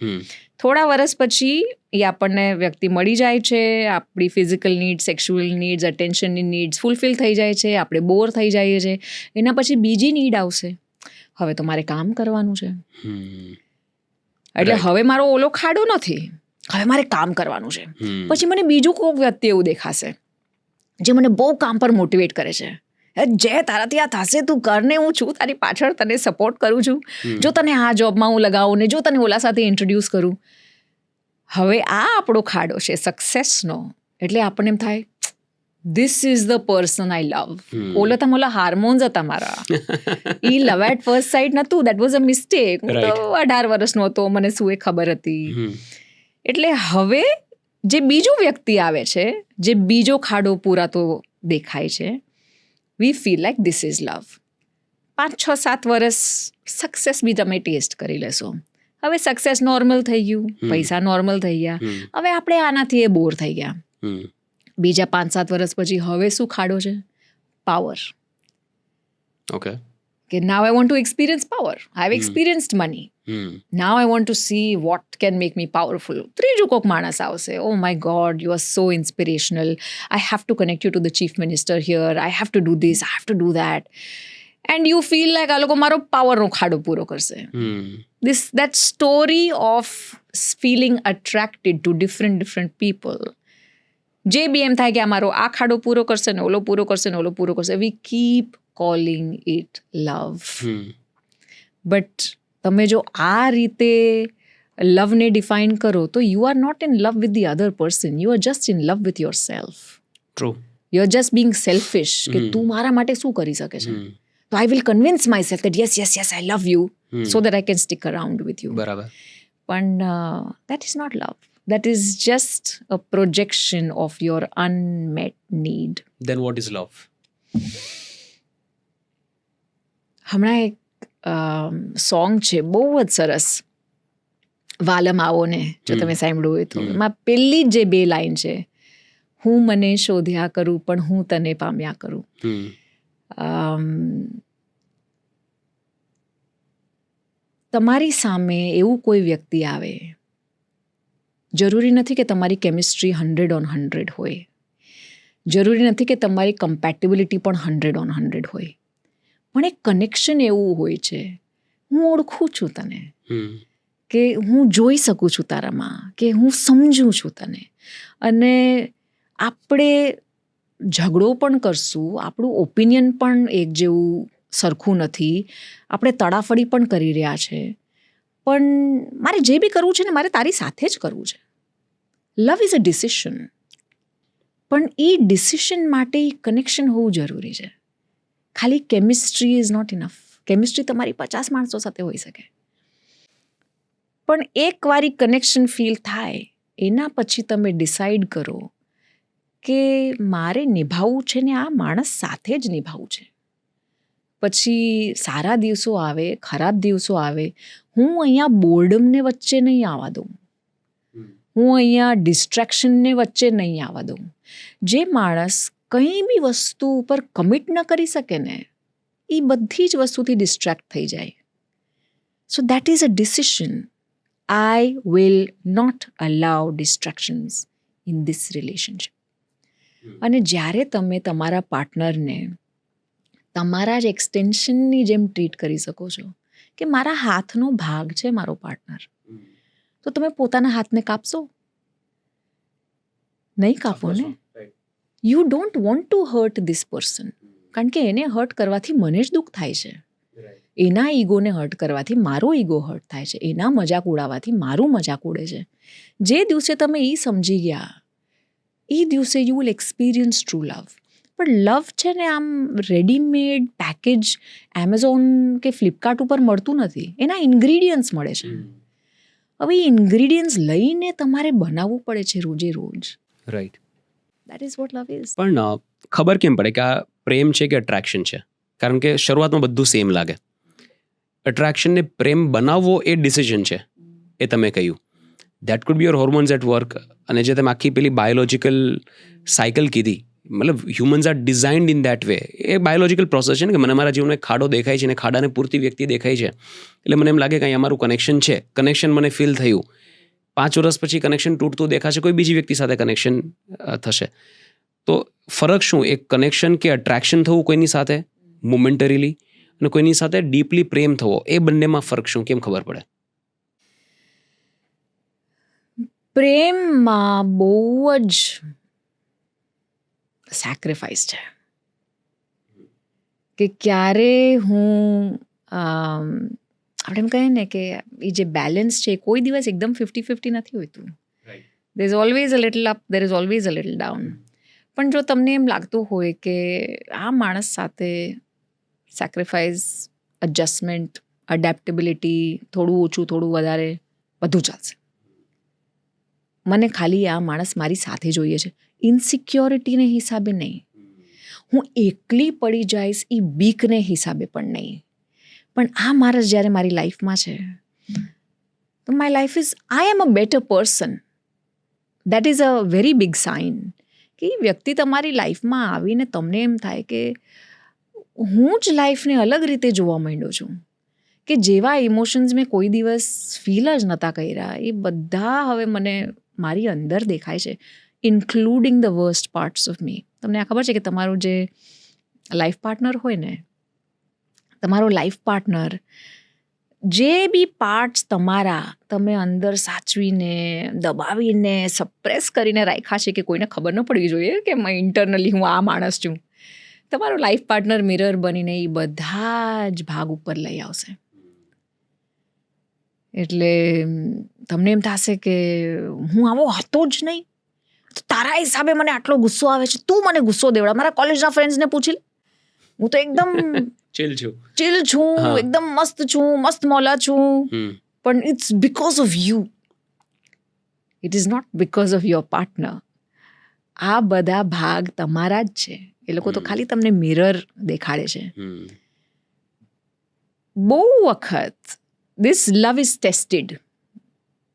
થોડા વર્ષ પછી એ આપણને વ્યક્તિ મળી જાય છે, આપણી ફિઝિકલ નીડ્સ, સેક્સ્યુઅલ નીડ્સ, અટેન્શનની નીડ્સ ફૂલફિલ થઈ જાય છે, આપણે બોર થઈ જઈએ છીએ. એના પછી બીજી નીડ આવશે, હવે તો મારે કામ કરવાનું છે. એટલે હવે મારો ઓલો ખાડો નથી, હવે મારે કામ કરવાનું છે. પછી મને બીજું કોઈક વ્યક્તિ એવું દેખાશે જે મને બહુ કામ પર મોટિવેટ કરે છે. જે તારાથી આ થશે, તું કરને, હું છું તારી પાછળ, તને સપોર્ટ કરું છું. જો તને આ જોબમાં હું લગાવું ને જો તને ઓલા સાથે ઇન્ટ્રોડ્યુસ કરું. હવે આ આપણો ખાડો છે સક્સેસનો. એટલે આપણને એમ થાય this is the person I love. Ola hormones હતા મારા. એ લવ એટ ફર્સ્ટ સાઇટ નહોતું, દેટ વોઝ અ મિસ્ટેક. હું તો 18 વર્ષનો હતો, મને શું એ ખબર હતી. એટલે હવે જે બીજું વ્યક્તિ આવે છે, જે બીજો ખાડો પૂરાતો દેખાય છે, વી ફીલ લાઈક ધીસ ઇઝ લવ. 5, 6, 7 વર્ષ સક્સેસ બી તમે ટેસ્ટ કરી લેશો. હવે સક્સેસ નોર્મલ થઈ ગયું, પૈસા નોર્મલ થઈ ગયા, હવે આપણે આનાથી એ બોર થઈ ગયા. બીજા 5, 7 વર્ષ પછી હવે શું ખાડો છે? પાવર. ઓકે. કે now I want to experience power. I have experienced money. Now I want to see what can make me powerful. ત્રીજું કોઈક માણસ આવશે, oh my god, you are so inspirational, I have to connect you to the chief minister here, I have to do this, I have to do that. And you feel like આ લોકો મારો પાવરનો ખાડો પૂરો કરશે. That story of feeling attracted to different people. જે બી એમ થાય કે આ મારો આ ખાડો પૂરો કરશે ને ઓલો પૂરો કરશે ને ઓલો પૂરો કરશે. We keep calling it love. But તમે જો આ રીતે લવને ડિફાઇન કરો તો you are not in love with the other person, you are just in love with yourself. True. You are just being selfish કે તું મારા માટે શું કરી શકે છે. તો I will convince myself that yes I love you so that I can stick around with you. બરાબર. પણ that is not love. That is just a projection of your unmet need. Then what is love? હમણાં એક song છે બહુ જ સરસ, વાલમ આવો ને, જો તમે સાંભળ્યું હોય તો. એમાં પહેલી જે 2 લાઈન છે, હું મને શોધ્યા કરું પણ હું તને પામ્યા કરું. તમારી સામે એવું કોઈ વ્યક્તિ આવે, જરૂરી નથી કે તમારી કેમિસ્ટ્રી 100/100 હોય, જરૂરી નથી કે તમારી કમ્પેટેબિલિટી પણ 100/100 હોય, પણ એક કનેક્શન એવું હોય છે, હું ઓળખું છું તને, કે હું જોઈ શકું છું તારામાં, કે હું સમજું છું તને, અને આપણે ઝઘડો પણ કરશું, આપણું ઓપિનિયન પણ એક જેવું સરખું નથી, આપણે તડાફડી પણ કરી રહ્યા છે, પણ મારે જે બી કરવું છે ને મારે તારી સાથે જ કરવું છે. Love is a decision. પણ એ ડિસિશન માટે એ કનેક્શન હોવું જરૂરી છે. ખાલી chemistry is not enough. Chemistry તમારી 50 માણસો સાથે હોઈ શકે, પણ એકવાર એ કનેક્શન ફીલ થાય એના પછી તમે ડિસાઈડ કરો કે મારે નિભાવવું છે ને આ માણસ સાથે જ નિભાવવું છે. પછી સારા દિવસો આવે, ખરાબ દિવસો આવે, હું અહીંયા બોર્ડમને વચ્ચે નહીં આવવા દઉં, હું અહીંયા ડિસ્ટ્રેક્શનને વચ્ચે નહીં આવવા દઉં. જે માણસ કંઈ બી વસ્તુ ઉપર કમિટ ન કરી શકે ને, એ બધી જ વસ્તુથી ડિસ્ટ્રેક્ટ થઈ જાય. So that is a decision. I will not allow distractions in this relationship. અને જ્યારે તમે તમારા પાર્ટનરને તમારા જ એક્સટેન્શનની જેમ ટ્રીટ કરી શકો છો, કે મારા હાથનો ભાગ છે મારો પાર્ટનર, તો તમે પોતાના હાથને કાપશો? નહીં કાપો ને. You don't want to hurt this person, કારણ કે એને હર્ટ કરવાથી મને જ દુઃખ થાય છે, એના ઈગોને હર્ટ કરવાથી મારો ઈગો હર્ટ થાય છે, એના મજાક ઉડાવવાથી મારું મજાક ઉડે છે. જે દિવસે તમે એ સમજી ગયા, એ દિવસે યુ વિલ એક્સપિરિયન્સ ટ્રુ લવ. પણ લવ છે ને આમ રેડીમેડ પેકેજ એમેઝોન કે ફ્લિપકાર્ટ ઉપર મળતું નથી, એના ઇન્ગ્રીડિયન્ટ્સ મળે છે. હવે એ ઇન્ગ્રીડિયન્ટ્સ લઈને તમારે બનાવવું પડે છે રોજે રોજ. Right. That is vote love is. પણ ખબર કેમ પડે કે આ પ્રેમ છે કે અટ્રેક્શન છે? કારણ કે શરૂઆતમાં બધું સેમ લાગે. અટ્રેક્શનને પ્રેમ બનાવવો એ ડિસિઝન છે, એ તમે કહ્યું. That could be your hormones at work. અને જે તમે આખી પેલી બાયોલોજિકલ સાયકલ કીધી, મતલબ humans are designed in that way. એ બાયોલોજિકલ પ્રોસેસ છે ને, કે મને મારા જીવનમાં એક ખાડો દેખાય છે અને ખાડાને પૂરતી વ્યક્તિ દેખાય છે, એટલે મને એમ લાગે કે અહીં અમારું કનેક્શન છે. કનેક્શન મને ફીલ થયું. 5 વર્ષ પછી કનેક્શન તૂટતું દેખાશે, કોઈ બીજી વ્યક્તિ સાથે કનેક્શન થશે. તો ફરક શું? એક કનેક્શન કે અટ્રેક્શન થવું કોઈની સાથે મોમેન્ટરીલી, અને કોઈની સાથે ડીપલી પ્રેમ થવો, એ બંનેમાં ફરક શું? કેમ ખબર પડે? પ્રેમમાં બહુ જ સેક્રિફાઈસ છે. કે ક્યારે હું આપણે એમ કહીએ ને કે એ જે બેલેન્સ છે, કોઈ દિવસ એકદમ 50-50 નથી હોતું. There is always a little up, there is always a little down. પણ જો તમને એમ લાગતું હોય કે આ માણસ સાથે સેક્રિફાઈસ, એડજસ્ટમેન્ટ, અડેપ્ટેબિલિટી, થોડું ઓછું થોડું વધારે બધું ચાલશે, મને ખાલી આ માણસ મારી સાથે જોઈએ છે, ઇનસિક્યોરિટીને હિસાબે નહીં, હું એકલી પડી જઈશ એ બીકને હિસાબે પણ નહીં, પણ આ માણસ જ્યારે મારી લાઈફમાં છે તો my life is, I am a better person. That is a very big sign કે એ વ્યક્તિ તમારી લાઈફમાં આવીને તમને એમ થાય કે હું જ લાઈફને અલગ રીતે જોવા માંડ્યો છું, કે જેવા ઇમોશન્સ મેં કોઈ દિવસ ફીલ જ નહોતા કર્યા એ બધા હવે મને મારી અંદર દેખાય છે, including the worst parts of me. તમને આ ખબર છે કે તમારું જે લાઈફ પાર્ટનર હોય ને, તમારો લાઈફ પાર્ટનર જે બી પાર્ટ્સ તમારા તમે અંદર સાચવીને, દબાવીને, સપ્રેસ કરીને રાખ્યા છે કે કોઈને ખબર ન પડવી જોઈએ કે ઇન્ટરનલી હું આ માણસ છું, તમારો લાઈફ પાર્ટનર મિરર બનીને એ બધા જ ભાગ ઉપર લઈ આવશે. એટલે તમને એમ થશે કે હું આવો હતો જ નહીં, તારા હિસાબે મને આટલો ગુસ્સો આવે છે, તું મને ગુસ્સો દેવડા. મારા કોલેજના ફ્રેન્ડ્સને પૂછી લે, હું તો એકદમ ચિલ છું, એકદમ મસ્ત છું, મસ્ત મોલા છું, પણ it's because of you, it is not because of your partner. આ બધા ભાગ તમારા જ છે, એ લોકો તો ખાલી તમને મિરર દેખાડે છે. બહુ વખત ધીસ લવ ઇઝ ટેસ્ટેડ.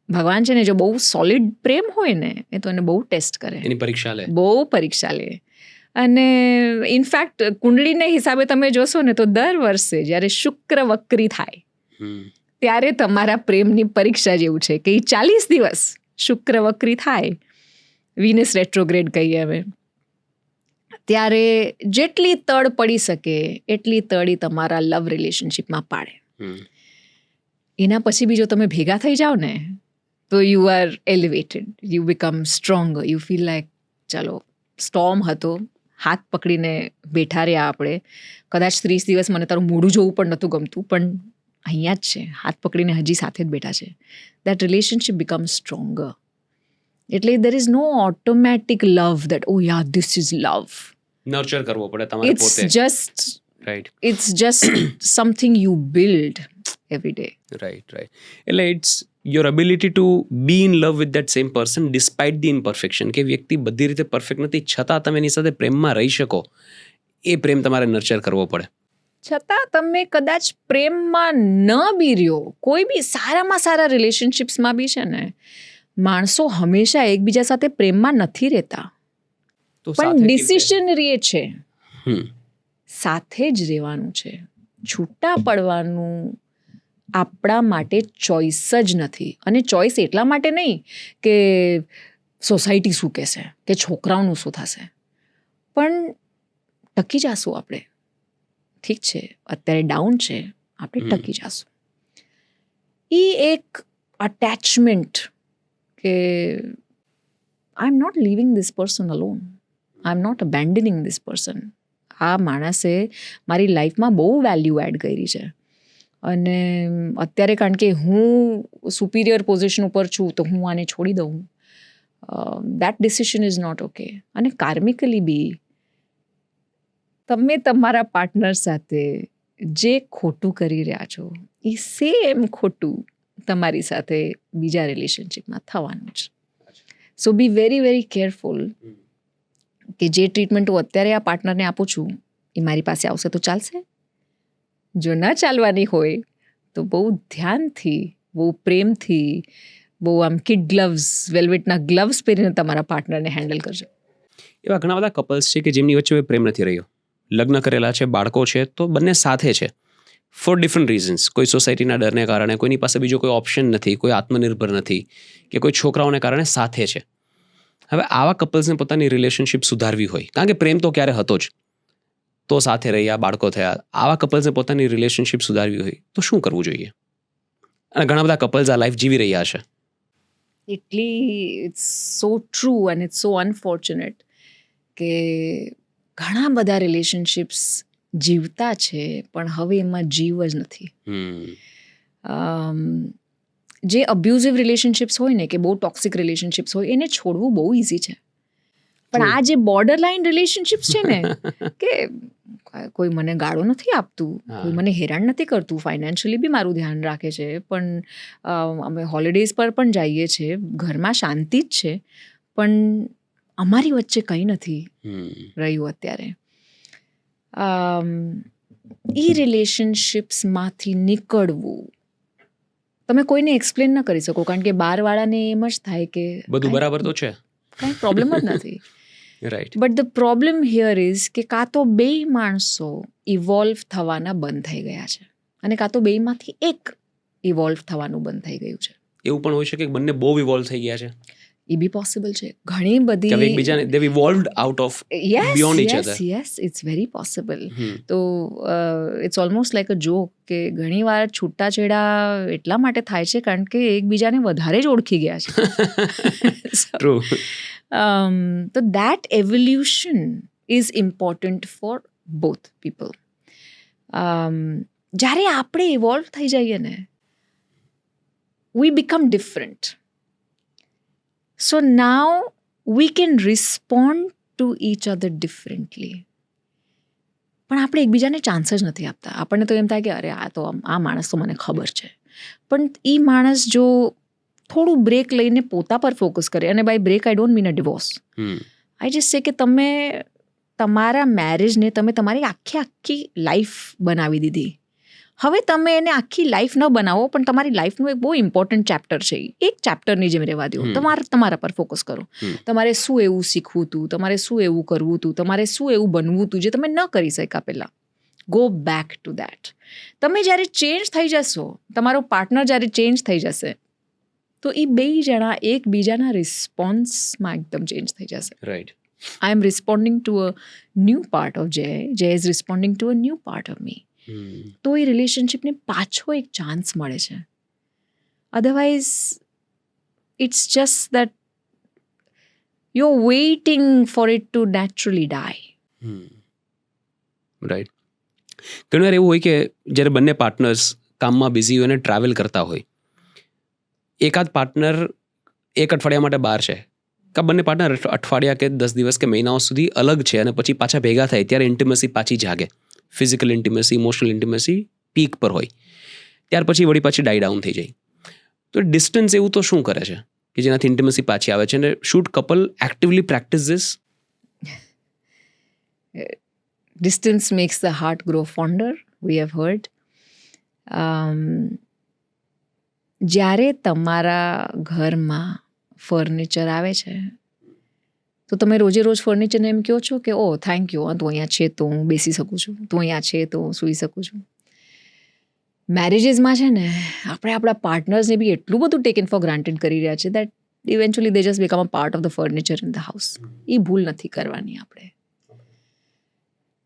ભગવાન છે ને, જો બહુ સોલિડ પ્રેમ હોય ને એ તો એને બહુ ટેસ્ટ કરે, એની પરીક્ષા લે, બહુ પરીક્ષા લે. અને ઇનફેક્ટ કુંડળીને હિસાબે તમે જોશો ને તો દર વર્ષે જ્યારે શુક્ર વક્રી થાય ત્યારે તમારા પ્રેમની પરીક્ષા જેવું છે કે એ 40 દિવસ શુક્ર વક્રી થાય, વિનસ રેટ્રોગ્રેડ કહીએ હવે, ત્યારે જેટલી તડ પડી શકે એટલી તડ તમારા લવ રિલેશનશિપમાં પાડે. એના પછી બી જો તમે ભેગા થઈ જાઓ ને તો you R elevated, you become stronger, you feel like ચાલો સ્ટોર્મ હતો, હાથ પકડીને બેઠા રહ્યા આપણે, કદાચ 30 દિવસ મને તારું મોઢું જોવું પણ નહોતું ગમતું, પણ અહીંયા જ છે, હાથ પકડીને હજી સાથે જ બેઠા છે. That relationship become stronger. એટલે there is no automatic love that oh yeah this is love. Nurture કરવો પડે તમારે પોતે. It's just something you build every day. Right. એટલે it's your ability to be in love with that same person despite the imperfection. કે વ્યક્તિ બધી રીતે perfect નથી, છતાં તમે એની સાથે પ્રેમમાં રહી શકો, એ પ્રેમ તમારે નર્ચર કરવો પડે. છતાં તમે કદાચ પ્રેમમાં ન બી રહ્યો, કોઈ બી સારામાં સારા રિલેશનશિપ્સમાં બી છે ને, માણસો હંમેશા એકબીજા સાથે પ્રેમમાં નથી રહેતા, પણ ડિસિઝન રે છે સાથે જ રહેવાનું છે. છૂટા પડવાનું આપણા માટે ચોઈસ જ નથી. અને ચોઈસ એટલા માટે નહીં કે સોસાયટી શું કહેશે કે છોકરાઓનું શું થશે, પણ ટકી જાશું આપણે. ઠીક છે, અત્યારે ડાઉન છે, આપણે ટકી જાશું. એ એક અટેચમેન્ટ કે I am not leaving this person alone, I am not abandoning this person. આ માણસે મારી લાઈફમાં બહુ વેલ્યુ એડ કરી છે, અને અત્યારે કારણ કે હું સુપિરિયર પોઝિશન ઉપર છું તો હું આને છોડી દઉં, that decision is not okay. અને કાર્મિકલી બી તમે તમારા પાર્ટનર સાથે જે ખોટું કરી રહ્યા છો એ સેમ ખોટું તમારી સાથે બીજા રિલેશનશિપમાં થવાનું છે. સો બી વેરી વેરી કેરફુલ કે જે ટ્રીટમેન્ટ હું અત્યારે આ પાર્ટનરને આપું છું એ મારી પાસે આવશે તો ચાલશે? જો ન ચાલવાની હોય તો બહુ ધ્યાનથી, બહુ પ્રેમથી, બહુ આમ કિડ ગ્લવ્સ, વેલ્વેટના ગ્લવ્સ પહેરીને તમારા પાર્ટનરને હેન્ડલ કરજો. એવા ઘણા બધા કપલ્સ છે કે જેમની વચ્ચે હવે પ્રેમ નથી રહ્યો, લગ્ન કરેલા છે, બાળકો છે, તો બંને સાથે છે ફોર ડિફરન્ટ રીઝન્સ. કોઈ સોસાયટીના ડરને કારણે, કોઈની પાસે બીજો કોઈ ઓપ્શન નથી, કોઈ આત્મનિર્ભર નથી, કે કોઈ છોકરાઓને કારણે સાથે છે. હવે આવા કપલ્સને પોતાની રિલેશનશિપ સુધારવી હોય, કારણ કે પ્રેમ તો ક્યારે હતો જ, તો સાથે રહ્યા, બાળકો થયા. આવા કપલ્સને પોતાની રિલેશનશિપ સુધારવી હોય તો શું કરવું જોઈએ? અને ઘણા બધા કપલ્સ આ લાઈફ જીવી રહ્યા છે. It's so true and it's so unfortunate કે ઘણા બધા રિલેશનશિપ્સ જીવતા છે પણ હવે એમાં જીવ જ નથી. જે અબ્યુઝિવ રિલેશનશિપ્સ હોય ને, કે બહુ ટોક્સિક રિલેશનશિપ્સ હોય, એને છોડવું બહુ ઇઝી છે. પણ આ જે બોર્ડર લાઇન રિલેશનશિપ્સ છે ને, કે કોઈ મને ગાળો નથી આપતું, કોઈ મને હેરાન નથી કરતું, ફાઇનાન્શિયલી બી મારું ધ્યાન રાખે છે, પણ અમે હોલિડેઝ પર પણ જઈએ છીએ, ઘરમાં શાંતિ જ છે, પણ અમારી વચ્ચે કંઈ નથી રહ્યું અત્યારે. એ રિલેશનશિપ્સમાંથી નીકળવું તમે કોઈને એક્સપ્લેન ન કરી શકો, કારણ કે બહારવાળાને એમ જ થાય કે બધું બરાબર તો છે, કાંઈ પ્રોબ્લેમ જ નથી. Right. But the problem here is કે કાં તો બે માણસો ઇવોલ્વ થવાના બંધ થઈ ગયા છે, અને કાં તો બેમાંથી એક ઇવોલ્વ થવાનું બંધ થઈ ગયું છે. એવું પણ હોઈ શકે કે બંને બહુ ઇવોલ્વ થઈ ગયા છે, એ બી પોસિબલ છે. ઘણી કે બધી એકબીજાને they've evolved out of beyond each other. Yes it's very possible. તો it's almost like a joke કે ઘણીવાર છૂટાછેડા એટલા માટે થાય છે કારણ કે એકબીજાને વધારે જ ઓળખી ગયા છે. True. તો that evolution is important for both people. જ્યારે આપણે ઇવોલ્વ થઈ જઈએ ને, we become different. So now we can respond to each other differently. પણ આપણે એકબીજાને ચાન્સ જ નથી આપતા. આપણને તો એમ થાય કે અરે આ માણસ તો મને ખબર છે, પણ એ માણસ જો થોડું બ્રેક લઈને પોતા પર ફોકસ કરે, અને by break I don't mean a divorce, I just say કે તમે તમારા મેરેજને તમે તમારી આખી લાઈફ બનાવી દીધી. હવે તમે એને આખી લાઈફ ન બનાવો, પણ તમારી લાઈફનું એક બહુ ઇમ્પોર્ટન્ટ ચેપ્ટર છે, એક ચેપ્ટરની જેમ રહેવા દો. તમારા પર ફોકસ કરો. તમારે શું એવું શીખવું હતું, તમારે શું એવું કરવું હતું, તમારે શું એવું બનવું હતું જે તમે ન કરી શક્યા પહેલાં. Go back to that. તમે જ્યારે ચેન્જ થઈ જશો, તમારો પાર્ટનર જ્યારે ચેન્જ થઈ જશે, તો એ બે જણા એકબીજાના રિસ્પોન્સમાં એકદમ ચેન્જ થઈ જશે. Right. I am responding to a new part of Jay is responding to a new part of me. તો એ રિલેશનશિપને પાછો એક ચાન્સ મળે છે. Otherwise it's just that you are waiting for it to naturally die. Right. ઘણી વાર એવું હોય કે જ્યારે બંને પાર્ટનર્સ કામમાં બિઝી હોય અને ટ્રાવેલ કરતા હોય, એકાદ પાર્ટનર એક અઠવાડિયા માટે બહાર છે, કે બંને પાર્ટનર અઠવાડિયા કે 10 દિવસ કે મહિનાઓ સુધી અલગ છે, અને પછી પાછા ભેગા થાય ત્યારે ઇન્ટિમસી પાછી જાગે. Physical intimacy, emotional intimacy peak પર હોય, ત્યાર પછી વળી પાછી ડાઈ ડાઉન થઈ જાય. તો ડિસ્ટન્સ એવું તો શું કરે છે કે જેનાથી ઇન્ટિમસી પાછી આવે છે? અને should couple actively practice this? Distance makes the heart grow fonder, we have heard. જ્યારે તમારા ઘરમાં ફર્નિચર આવે છે, તો તમે રોજે રોજ ફર્નિચરને એમ કહો છો કે ઓ થેન્ક યુ, તું અહીંયા છે તો હું બેસી શકું છું, તું અહીંયા છે તો હું સૂઈ શકું છું. મેરેજીસમાં છે ને, આપણે આપણા પાર્ટનર્સને બી એટલું બધું ટેકન ફોર ગ્રાન્ટેડ કરી રહ્યા છે that eventually they just become a part of the furniture in the house. એ ભૂલ નથી કરવાની આપણે.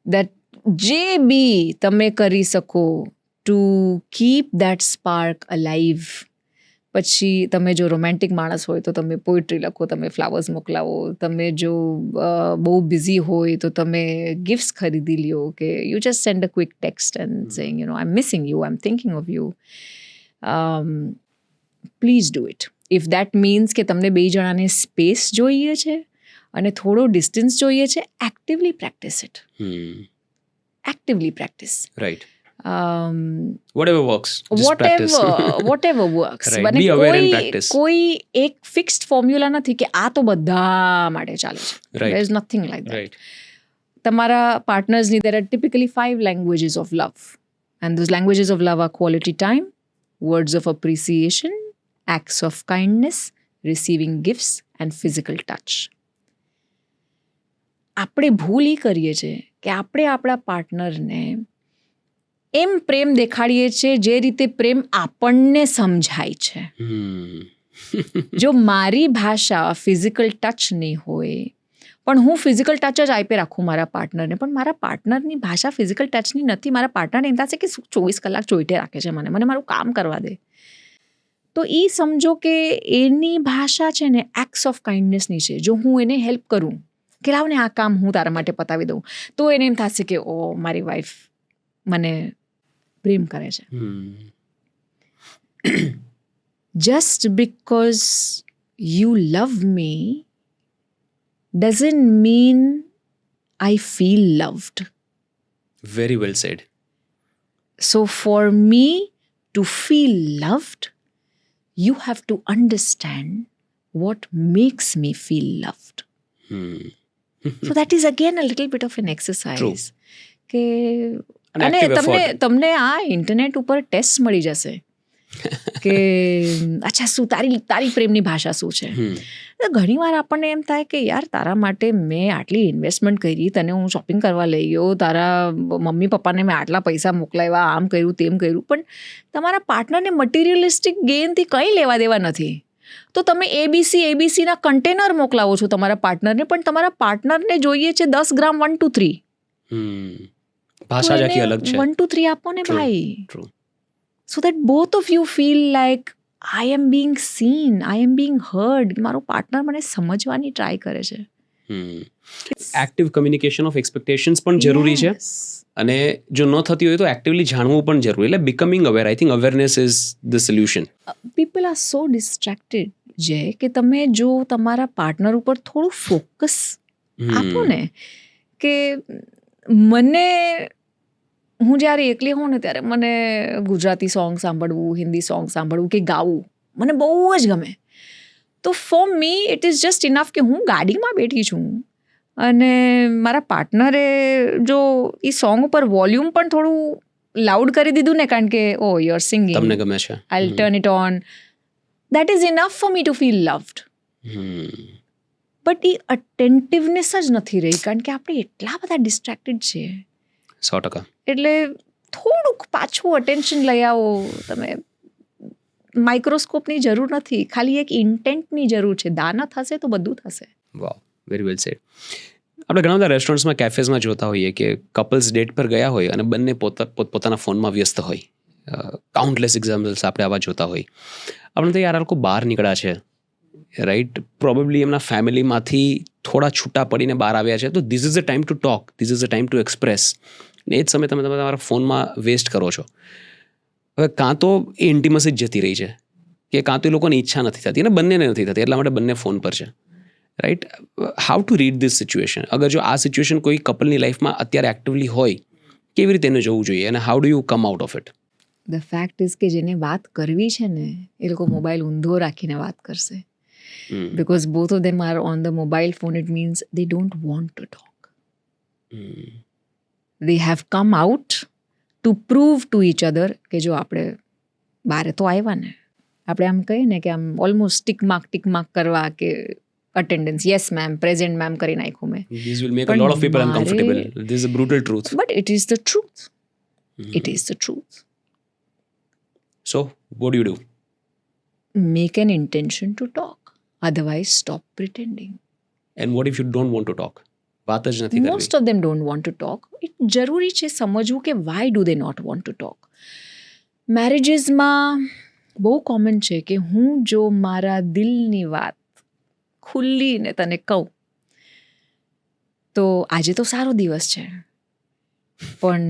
દેટ જે બી તમે કરી શકો to keep that spark alive. પછી તમે જો રોમેન્ટિક માણસ હોય તો તમે પોઇટ્રી લખો, તમે ફ્લાવર્સ મોકલાવો. તમે જો બહુ બિઝી હોય તો તમે ગિફ્ટ્સ ખરીદી લ્યો, કે you just send a quick text and saying you know I am missing you, I am thinking of you. Please do it. If that means કે તમને બે જણાને સ્પેસ જોઈએ છે અને થોડો ડિસ્ટન્સ જોઈએ છે, actively practice it. Actively practice. Right. whatever works, just practice. Whatever works. Right. Be aware and કોઈ practice. કોઈ એક ફિક્સ્ડ ફોર્મ્યુલા નથી કે આ તો બધા માટે ચાલે છે. Right. There is nothing like that. Right. તમારા પાર્ટનર્સની there are typically 5 languages of love, and those languages of love are quality time, words of appreciation, acts of kindness, receiving gifts and physical touch. આપણે ભૂલ એ કરીએ છીએ કે આપણે આપણા પાર્ટનરને એમ પ્રેમ દેખાડીએ છીએ જે રીતે પ્રેમ આપણને સમજાય છે. જો મારી ભાષા ફિઝિકલ ટચની હોય પણ હું ફિઝિકલ ટચ જ આપી રાખું મારા પાર્ટનરને, પણ મારા પાર્ટનરની ભાષા ફિઝિકલ ટચની નથી, મારા પાર્ટનરને એમ થશે કે 24 કલાક ચોઈટે રાખે છે મને મારું કામ કરવા દે, તો એ સમજો કે એની ભાષા છે ને એક્ટ્સ ઓફ કાઇન્ડનેસની છે. જો હું એને હેલ્પ કરું કે લાવ ને આ કામ હું તારા માટે પતાવી દઉં, તો એને એમ થશે કે ઓ મારી વાઈફ મને પ્રેમ કરે છે. Just because you love me doesn't mean I feel loved. Very well said. So for me to feel loved, you have to understand what makes me feel loved. So that is again a little bit of an exercise. True. કે An અને active effort. તમને આ internet ઉપર test મળી જશે કે અચ્છા શું તારી પ્રેમની ભાષા શું છે. ઘણી વાર આપણને એમ થાય કે યાર તારા માટે મેં આટલી ઇન્વેસ્ટમેન્ટ કરી, તને હું શોપિંગ કરવા લઈ ગયો, તારા મમ્મી પપ્પાને મેં આટલા પૈસા મોકલાવ્યા, આમ કર્યું તેમ કર્યું, પણ તમારા પાર્ટનરને મટીરિયલિસ્ટિક ગેઇનથી કંઈ લેવા દેવા નથી. તો તમે એબીસીના કન્ટેનર મોકલાવો છો તમારા પાર્ટનરને, પણ તમારા પાર્ટનરને જોઈએ છે 10 ગ્રામ 1 to 3. ભાષા જ આખી અલગ છે. 1 to 3 આપો ને True. ભાઈ. True. So that both of you feel like I am being seen, I am being heard. મારો પાર્ટનર મને સમજવાની ટ્રાય કરે છે. એક્ટિવ કમ્યુનિકેશન ઓફ એક્સપેક્ટેશન્સ પણ જરૂરી છે, Yes. અને જો ન થતી હોય તો એક્ટિવલી જાણવું પણ જરૂરી. એટલે becoming aware, I think awareness is the solution. People are so distracted જે કે તમે જો તમારા પાર્ટનર ઉપર થોડું ફોકસ આપો ને, કે મને હું જ્યારે એકલી હોઉં ને ત્યારે મને ગુજરાતી સોંગ સાંભળવું, હિન્દી સોંગ સાંભળવું કે ગાવું મને બહુ જ ગમે. તો for me it is just enough કે હું ગાડીમાં બેઠી છું અને મારા પાર્ટનરે જો એ સોંગ ઉપર વોલ્યુમ પણ થોડું લાઉડ કરી દીધું ને, કારણ કે ઓ યુ આર સિંગિંગ, તમને ગમે છે. I'll turn it on. That is enough for me to feel loved. But એ અટેન્ટિવનેસ જ નથી રહી, કારણ કે આપણે એટલા બધા ડિસ્ટ્રેક્ટેડ છીએ. 100%. એટલે થોડુંક પાછું અટેન્શન લઈ આવો તમે. માઇક્રોસ્કોપની જરૂર નથી, ખાલી એક ઇન્ટેન્ટની જરૂર છે. દાનત હશે તો બધું થશે. વાવ, વેરી વેલ સેડ. આપણે ઘણા બધા રેસ્ટોરન્ટ્સમાં, કેફેઝમાં જોતા હોઈએ કે કપલ્સ ડેટ પર ગયા હોય અને બંને પોતપોતાના ફોનમાં વ્યસ્ત હોય. કાઉન્ટલેસ એક્ઝામ્પલ્સ આપણે આવા જોતા હોય. આપણે તો યાર આ લોકો બહાર નીકળ્યા છે, રાઈટ, પ્રોબેબલી એમના ફેમિલીમાંથી થોડા છૂટા પડીને બહાર આવ્યા છે, તો this is a time to talk, this is a time to express. ને એ જ સમય તમે તમારા ફોનમાં વેસ્ટ કરો છો. હવે કાં તો એ ઇન્ટિમસી જ જતી રહી છે, કે કાં તો એ લોકોની ઈચ્છા નથી થતી, અને બંનેને નથી થતી, એટલા માટે બંને ફોન પર છે, right. How to read this situation? અગર જો આ સિચ્યુએશન કોઈ કપલની લાઈફમાં અત્યારે એક્ટિવલી હોય, કેવી રીતે એને જોવું જોઈએ, અને how do you come out of it? The fact is કે જેને વાત કરવી છે ને એ લોકો મોબાઈલ ઊંધો રાખીને વાત કરશે. Because both of them are on the mobile phone, it means they don't want to talk. They have come out to prove to each other કે જો આપણે બારે તો આવ્યા ને, આપણે આમ કહીએ ને કે આમ ઓલમોસ્ટ ટિક માર્ક કરવા કે attendance, yes ma'am, present ma'am કરી નાખ્યું મેં. This will make a lot of people uncomfortable. This is a brutal truth. But it is the truth. It is the truth. So, what do you do? Make an intention to talk. Otherwise, stop pretending. And what if you don't want to talk? વાત જ નથી કરવી. Most of them don't want to talk. જરૂરી છે સમજવું કે why do they not want to talk. મેરેજીસમાં બહુ common છે કે હું જો મારા દિલની વાત ખુલ્લીને તને કહું તો આજે તો સારો દિવસ છે, પણ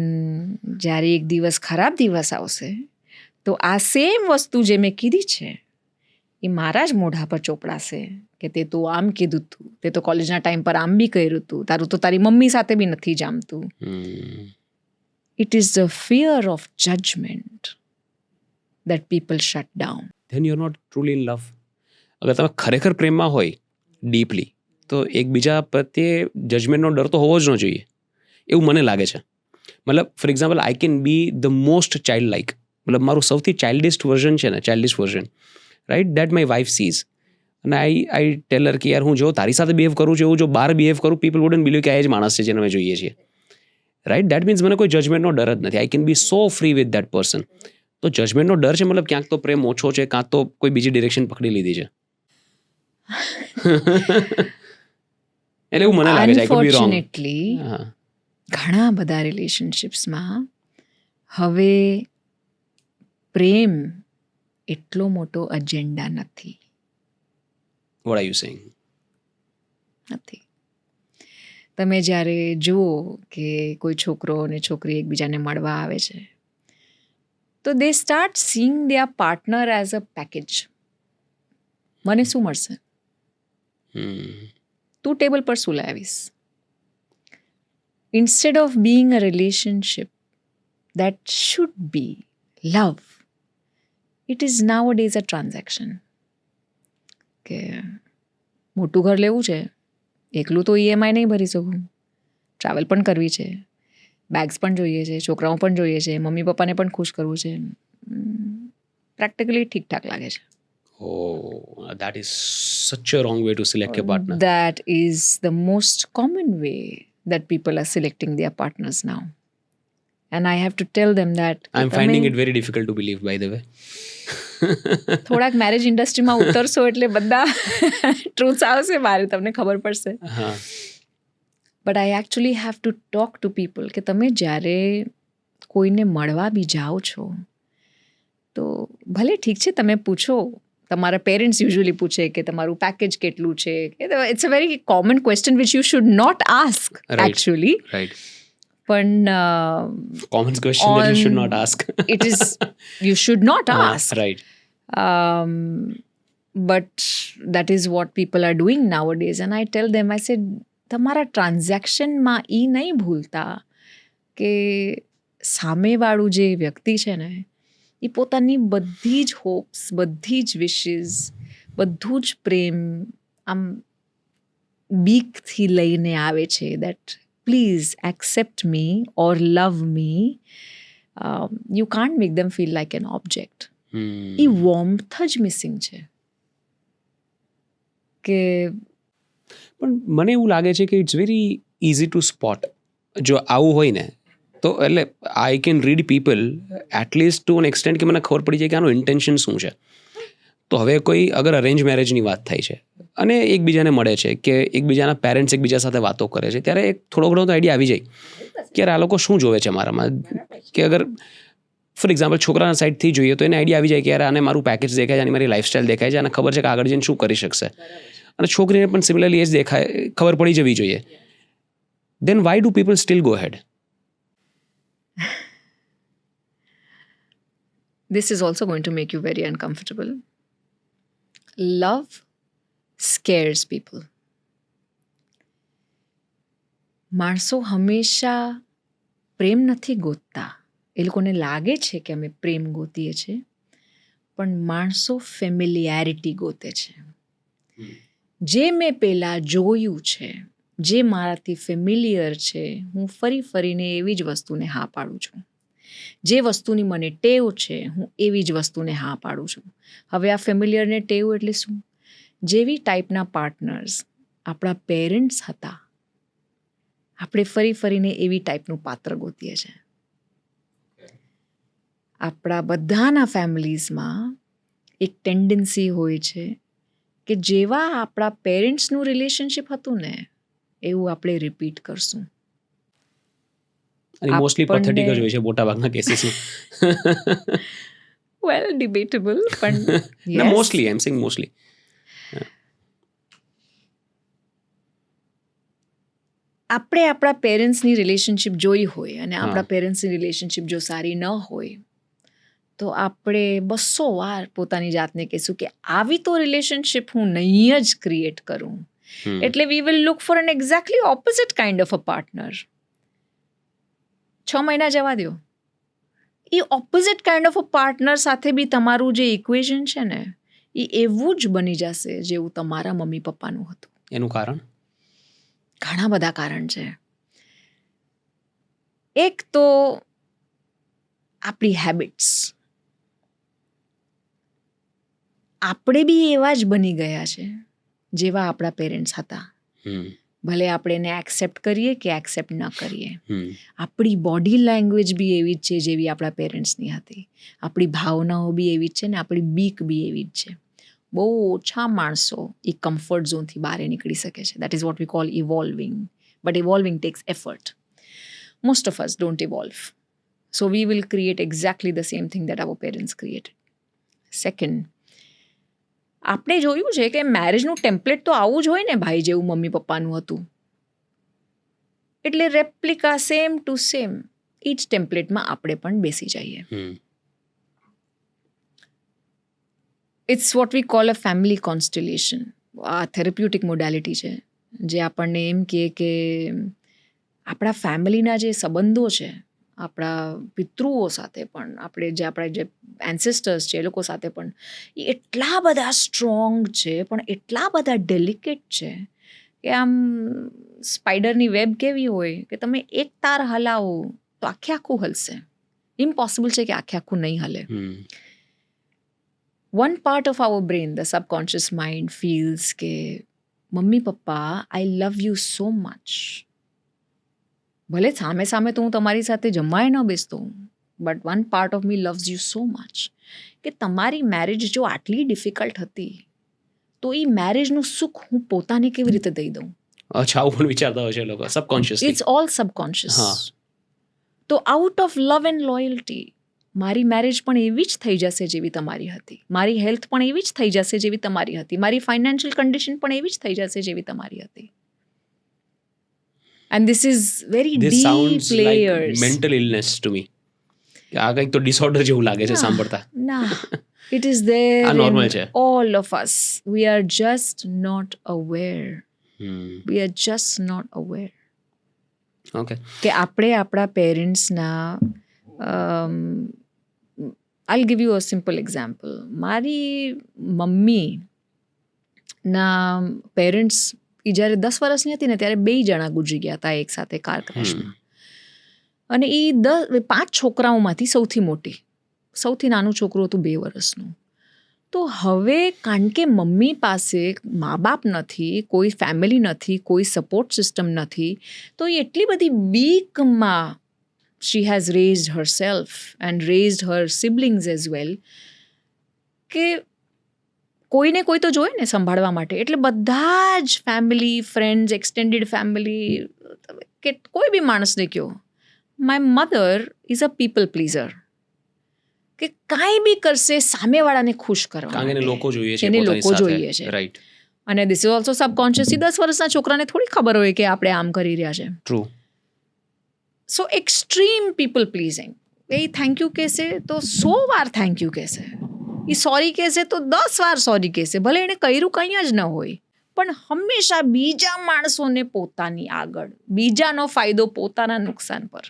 જ્યારે એક દિવસ ખરાબ દિવસ આવશે તો આ સેમ વસ્તુ જે મેં કીધી છે એ મારા જ મોઢા પર ચોપડાશે કે તે તો આમ કીધું તું, તે તો કોલેજના ટાઈમ પર આમ બી કર્યું તું, તારું તો તારી મમ્મી સાથે બી નથી જામતું. It is the fear of judgment that people shut down. Then you are not truly in love. અગર તમે ખરેખર પ્રેમમાં હોય ડીપલી તો એકબીજા પ્રત્યે જજમેન્ટનો ડર તો હોવો જ ન જોઈએ એવું મને લાગે છે. મતલબ for example I can be the most child like, મતલબ મારું સૌથી ચાઇલ્ડિસ્ટ વર્ઝન છે ને, childish version, right, that my wife sees. અને આઈ ટેલર કે યાર હું જો તારી સાથે બિહેવ કરું છું એવું જો બહાર બિહેવ કરું, પીપલ વુડન્ટ બિલીવ કે આ જ માણસ છે જેને અમે જોઈએ છીએ, રાઈટ. દેટ મીન્સ મને કોઈ જજમેન્ટનો ડર જ નથી. આઈ can B so free with that person. તો જજમેન્ટનો ડર છે, મતલબ ક્યાંક તો પ્રેમ ઓછો છે, કાં તો કોઈ બીજી ડિરેક્શન પકડી લીધી છે. એટલે એવું મને લાગે છે. I could B wrong. Unfortunately, ઘણા બધા રિલેશનશિપ્સમાં હવે પ્રેમ એટલો મોટો અજેન્ડા નથી. What are you saying? નથી. તમે જ્યારે જુઓ કે કોઈ છોકરો અને છોકરી એકબીજાને મળવા આવે છે તો they start seeing their partner as a package. મને શું મળશે, તું ટેબલ પર શું લાવીશ, instead of being a relationship that should be love, it is nowadays a transaction. કે મોટું ઘર લેવું છે, એકલું તો ઈએમઆઈ નહીં ભરી શકું, ટ્રાવેલ પણ કરવી છે, બેગ્સ પણ જોઈએ છે, છોકરાઓ પણ જોઈએ છે, મમ્મી પપ્પાને પણ ખુશ કરવું છે. પ્રેક્ટિકલી ઠીકઠાક લાગે છે. Oh, that is such a wrong way to select a partner. That is the most common way that people are selecting their partners now. And I have to tell them that I'm finding it very difficult to believe, by the way. થોડાક marriage ઇન્ડસ્ટ્રીમાં ઉતરશો એટલે બધા ટ્રુથ્સ આવશે બહાર, તમને ખબર પડશે. હા. But I actually have to talk to people કે તમે જ્યારે કોઈને મળવા બી જાઓ છો તો ભલે ઠીક છે તમે પૂછો, તમારા પેરેન્ટ્સ યુઝ્યુઅલી પૂછે કે તમારું પેકેજ કેટલું છે. It's a very common question which you should not ask actually. Right. પણ Common question that you should not ask. it is, you should not ask. Right. But that is what people are doing nowadays. And I tell them, I said, તમારા ટ્રાન્ઝેક્શનમાં એ નહીં ભૂલતા કે સામેવાળું જે વ્યક્તિ છે ને એ પોતાની બધી જ હોપ્સ, બધી જ વિશીસ, બધું જ પ્રેમ આમ બીકથી લઈને આવે છે. That please accept me or love me. You can't make them feel like an object. એ વોર્મથ જ મિસિંગ છે. કે પણ મને એવું લાગે છે કે it's very easy to spot. જો આવું હોય ને તો એટલે I can read people at least to an extent કે મને ખબર પડી જાય કે આનું ઇન્ટેન્શન શું છે. તો હવે કોઈ અગર અરેન્જ મેરેજની વાત થાય છે અને એકબીજાને મળે છે કે એકબીજાના પેરેન્ટ્સ એકબીજા સાથે વાતો કરે છે, ત્યારે એક થોડો ઘણો તો આઈડિયા આવી જાય કે યાર આ લોકો શું જોવે છે મારામાં. કે અગર ફોર એક્ઝામ્પલ છોકરાના સાઈડથી જોઈએ તો એને આઈડિયા આવી જાય કે યાર આને મારું પેકેજ દેખાય છે, આની મારી લાઈફસ્ટાઈલ દેખાય છે, અને ખબર છે કે આગળ જઈને શું કરી શકશે. અને છોકરીને પણ સિમિલરલી એ જ દેખાય, ખબર પડી જવી જોઈએ. Then why do people still go head? this is also going to make you very uncomfortable. Love scares people. માણસો હંમેશા પ્રેમ નથી ગોતતા. એ લોકોને લાગે છે કે અમે પ્રેમ ગોતીએ છીએ, પણ માણસો ફેમિલિયારિટી ગોતે છે. જે મેં પહેલાં જોયું છે, જે મારાથી ફેમિલિયર છે, હું ફરી ફરીને એવી જ વસ્તુને હા પાડું છું. જે વસ્તુની મને ટેવ છે હું એવી જ વસ્તુને હા પાડું છું. હવે આ ફેમિલિયરને ટેવ એટલે શું? જેવી ટાઈપના પાર્ટનર્સ આપણા પેરેન્ટ્સ હતા, આપણે ફરી ફરીને એવી ટાઈપનું પાત્ર ગોતીએ છીએ. આપણા બધાના ફેમિલીઝમાં એક ટેન્ડન્સી હોય છે કે જેવા આપણા પેરેન્ટ્સનું રિલેશનશિપ હતું ને એવું આપણે રિપીટ કરશું. અને મોસ્ટલી પેથેટિક જ હોય છે મોટાભાગના કેસીસમાં. વેલ ડિબેટેબલ, પણ mostly I am saying mostly. આપણે આપણા પેરેન્ટ્સની રિલેશનશિપ જોઈ હોય અને આપણા પેરેન્ટ્સની રિલેશનશિપ જો સારી ન હોય તો આપણે 200 વાર પોતાની જાતને કહીશું કે આવી તો રિલેશનશિપ હું નહીં જ ક્રિએટ કરું. એટલે we will look for an exactly opposite kind of a partner. 6 મહિના જવા દો. એ opposite kind of a partner સાથે બી તમારું જે ઇક્વેશન છે ને એ એવું જ બની જશે જેવું તમારા મમ્મી પપ્પાનું હતું. એનું કારણ? ઘણા બધા કારણ છે. એક તો આપણી હેબિટ્સ. આપણે બી એવા જ બની ગયા છે જેવા આપણા પેરેન્ટ્સ હતા. ભલે આપણે એને એક્સેપ્ટ કરીએ કે એક્સેપ્ટ ન કરીએ. આપણી બોડી લેંગ્વેજ બી એવી જ છે જેવી આપણા પેરેન્ટ્સની હતી. આપણી ભાવનાઓ બી એવી જ છે ને આપણી બીક બી એવી જ છે. બહુ ઓછા માણસો એ કમ્ફર્ટ ઝોનથી બહાર નીકળી શકે છે. That is what we call evolving. But evolving takes effort. Most of us don't evolve. So we will create exactly the same thing that our parents created. Second, આપણે જોયું છે કે મેરેજનું ટેમ્પલેટ તો આવું જ હોય ને ભાઈ, જેવું મમ્મી પપ્પાનું હતું. એટલે રેપ્લિકા સેમ ટુ સેમ એ જ ટેમ્પલેટમાં આપણે પણ બેસી જઈએ. It's what we call a family constellation. આ થેરેપ્યુટિક મોડાલિટી છે જે આપણને એમ કહે કે આપણા ફેમિલીના જે સંબંધો છે, આપણા પિતૃઓ સાથે પણ, આપણા જે એન્સેસ્ટર્સ છે એ લોકો સાથે પણ, એ એટલા બધા સ્ટ્રોંગ છે પણ એટલા બધા ડેલિકેટ છે કે આમ સ્પાઈડરની વેબ કેવી હોય કે તમે એક તાર હલાવો તો આખે આખું હલશે. ઇમ્પોસિબલ છે કે આખે આખું નહીં હલે. One part of our brain, the subconscious mind, feels કે મમ્મી પપ્પા I love you so much. ભલે સામે સામે તો હું તમારી સાથે જમવાય ન બેસતો હું, but one part of me loves you so much કે તમારી મેરેજ જો આટલી ડિફિકલ્ટ હતી તો એ મેરેજનું સુખ હું પોતાને કેવી રીતે દઈ દઉં. અચ્છા, આવું પણ વિચારતા હોય છે લોકો સબકોન્શિયસલી. It's all subconscious. હા. તો out of love and loyalty મારી મેરેજ પણ એવી જ થઈ જશે જેવી તમારી હતી. મારી હેલ્થ પણ એવી જ થઈ જશે જેવી તમારી હતી. મારી ફાઇનાન્શિયલ કન્ડિશન પણ એવી જ થઈ જશે જેવી તમારી હતી. And this is very This deep sounds layers. like mental illness to me. આ કંઈક તો ડિસઓર્ડર જેવું લાગે છે સાંભળતા. Nah, it is there આ normal in છે. all of us. We are just not aware. We are just not aware. Okay. કે આપણે આપણા પેરેન્ટ્સના I'll give you a simple example. મારી મમ્મીના પેરેન્ટ્સ જ્યારે 10 વર્ષની હતી ને ત્યારે 2 જણા ગુજરી ગયા હતા એક સાથે કાર ક્રેશમાં. અને એ 5 છોકરાઓમાંથી સૌથી નાનું છોકરું હતું 2 વર્ષનું. તો હવે કારણ કે મમ્મી પાસે મા બાપ નથી, કોઈ ફેમિલી નથી, કોઈ સપોર્ટ સિસ્ટમ નથી, તો એ એટલી બધી બીકમાં she has raised herself and raised her siblings as well કે કોઈને કોઈ તો જોઈએ ને સંભાળવા માટે. એટલે બધા જ ફેમિલી, ફ્રેન્ડ્સ, એક્સટેન્ડેડ ફેમિલી કે કોઈ બી માણસને કહો, my mother is a people pleaser. કે કાંઈ બી કરશે સામેવાળાને ખુશ કરવા કારણ કે એને લોકો જોઈએ છે, એને પોતાની લોકો સાથે. જોઈએ છે. રાઈટ. અને ધીસ ઇઝ ઓલ્સો સબકોન્શિયસલી 10 વર્ષના છોકરાને થોડી ખબર હોય કે આપણે આમ કરી રહ્યા છે. True. So extreme people pleasing. એ થેન્ક યુ કહેશે તો 100 વાર થેન્ક યુ કહેશે. એ સોરી કહેશે તો 10 વાર સોરી કહેશે. ભલે એણે કર્યું કંઈ જ ન હોય, પણ હંમેશા બીજા માણસોને પોતાની આગળ, બીજાનો ફાયદો પોતાના નુકસાન પર.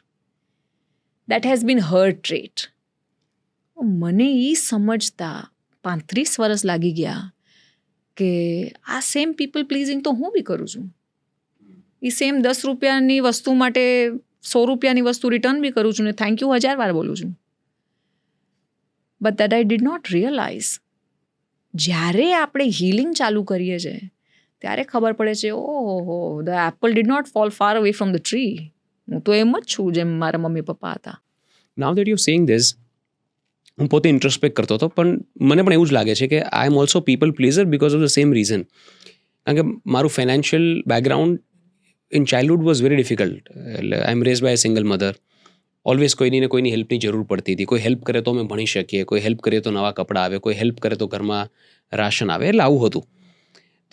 That has been Har trait. મને એ સમજતા 35 વર્ષ લાગી ગયા કે આ સેમ પીપલ પ્લીઝિંગ તો હું બી કરું છું. એ સેમ 10 રૂપિયાની વસ્તુ માટે 100 રૂપિયાની વસ્તુ રિટર્ન બી કરું છું ને થેન્ક યુ 1000 વાર બોલું છું. But that I did not realise. જ્યારે આપણે હીલિંગ ચાલુ કરીએ છીએ ત્યારે ખબર પડે છે, ઓહો, the apple did not fall far away from the tree. હું તો એમ જ છું જેમ મારા મમ્મી પપ્પા હતા. નાઉ દેટ યુ સેઇંગ ધીસ, હું પોતે ઇન્ટ્રોસ્પેક્ટ કરતો હતો, પણ મને પણ એવું જ લાગે છે કે I am also people pleaser because of the same reason. કારણ કે મારું financial background in childhood was very difficult. એટલે I am raise by a single mother. Always કોઈની ને કોઈની હેલ્પની જરૂર પડતી હતી. કોઈ હેલ્પ કરે તો અમે ભણી શકીએ, કોઈ હેલ્પ કરીએ તો નવા કપડાં આવે, કોઈ હેલ્પ કરે તો ઘરમાં રાશન આવે. એટલે આવું હતું.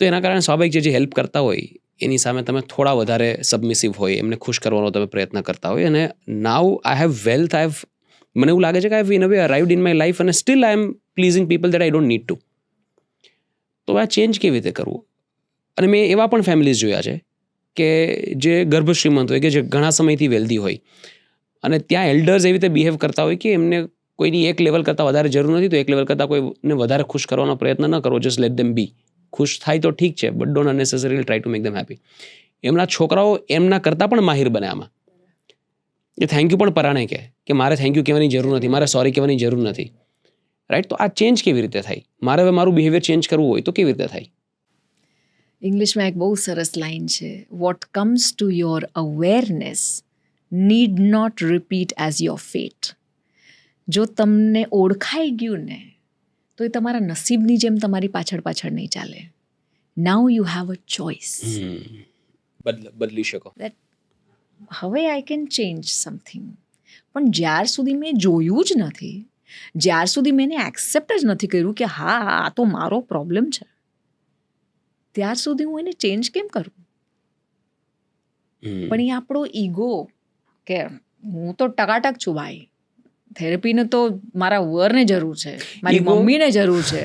તો એના કારણે સ્વાભાવિક જે હેલ્પ કરતા હોય એની સામે તમે થોડા વધારે સબમિસિવ હોય, એમને ખુશ કરવાનો તમે પ્રયત્ન કરતા હોય. અને નાઉ આઈ હેવ વેલ્થ, મને એવું લાગે છે કે I have in a way arrived in my life અને still I am pleasing people that I don't need to. તો આ ચેન્જ કેવી રીતે કરવું? અને મેં એવા પણ ફેમિલીઝ જોયા છે કે જે ગર્ભ શ્રીમંત હોય, કે જે ઘણા સમયથી વેલ્ધી હોય અને ત્યાં એલ્ડર્સ એવી રીતે બિહેવ કરતા હોય કે એમને કોઈની એક લેવલ કરતાં વધારે જરૂર નથી તો એક લેવલ કરતાં કોઈને વધારે ખુશ કરવાનો પ્રયત્ન ન કરો, જસ્ટ લેટ ધેમ બી. ખુશ થાય તો ઠીક છે, but don't અનનેસેસરીલી try to make them happy. એમના છોકરાઓ એમના કરતાં પણ માહિર બને આમાં. એ થેન્ક યુ પણ પરાણે કે મારે થેન્ક યુ કહેવાની જરૂર નથી, મારે સોરી કહેવાની જરૂર નથી, રાઈટ? તો આ ચેન્જ કેવી રીતે થાય? મારે હવે મારું બિહેવિયર ચેન્જ કરવું હોય તો કેવી રીતે થાય? ઇંગ્લિશમાં એક બહુ સરસ લાઈન છે, what comes to your awareness need not repeat as your fate. જો તમને ઓળખાઈ ગયું ને તો એ તમારા નસીબની જેમ તમારી પાછળ પાછળ નહીં ચાલે. નાઉ યુ હેવ અ ચોઇસ. બદલી શકો. હવે આઈ કેન ચેન્જ સમથિંગ. પણ જ્યાર સુધી મેં જોયું જ નથી, જ્યાર સુધી મેં એને એક્સેપ્ટ જ નથી કર્યું કે હા આ તો મારો પ્રોબ્લેમ છે, ત્યાર સુધી હું એને ચેન્જ કેમ કરું? પણ એ આપણો ઈગો કે હું તો ટકાટક છું ભાઈ, થેરપીને તો મારા વરને જરૂર છે, મારી મમ્મીને જરૂર છે.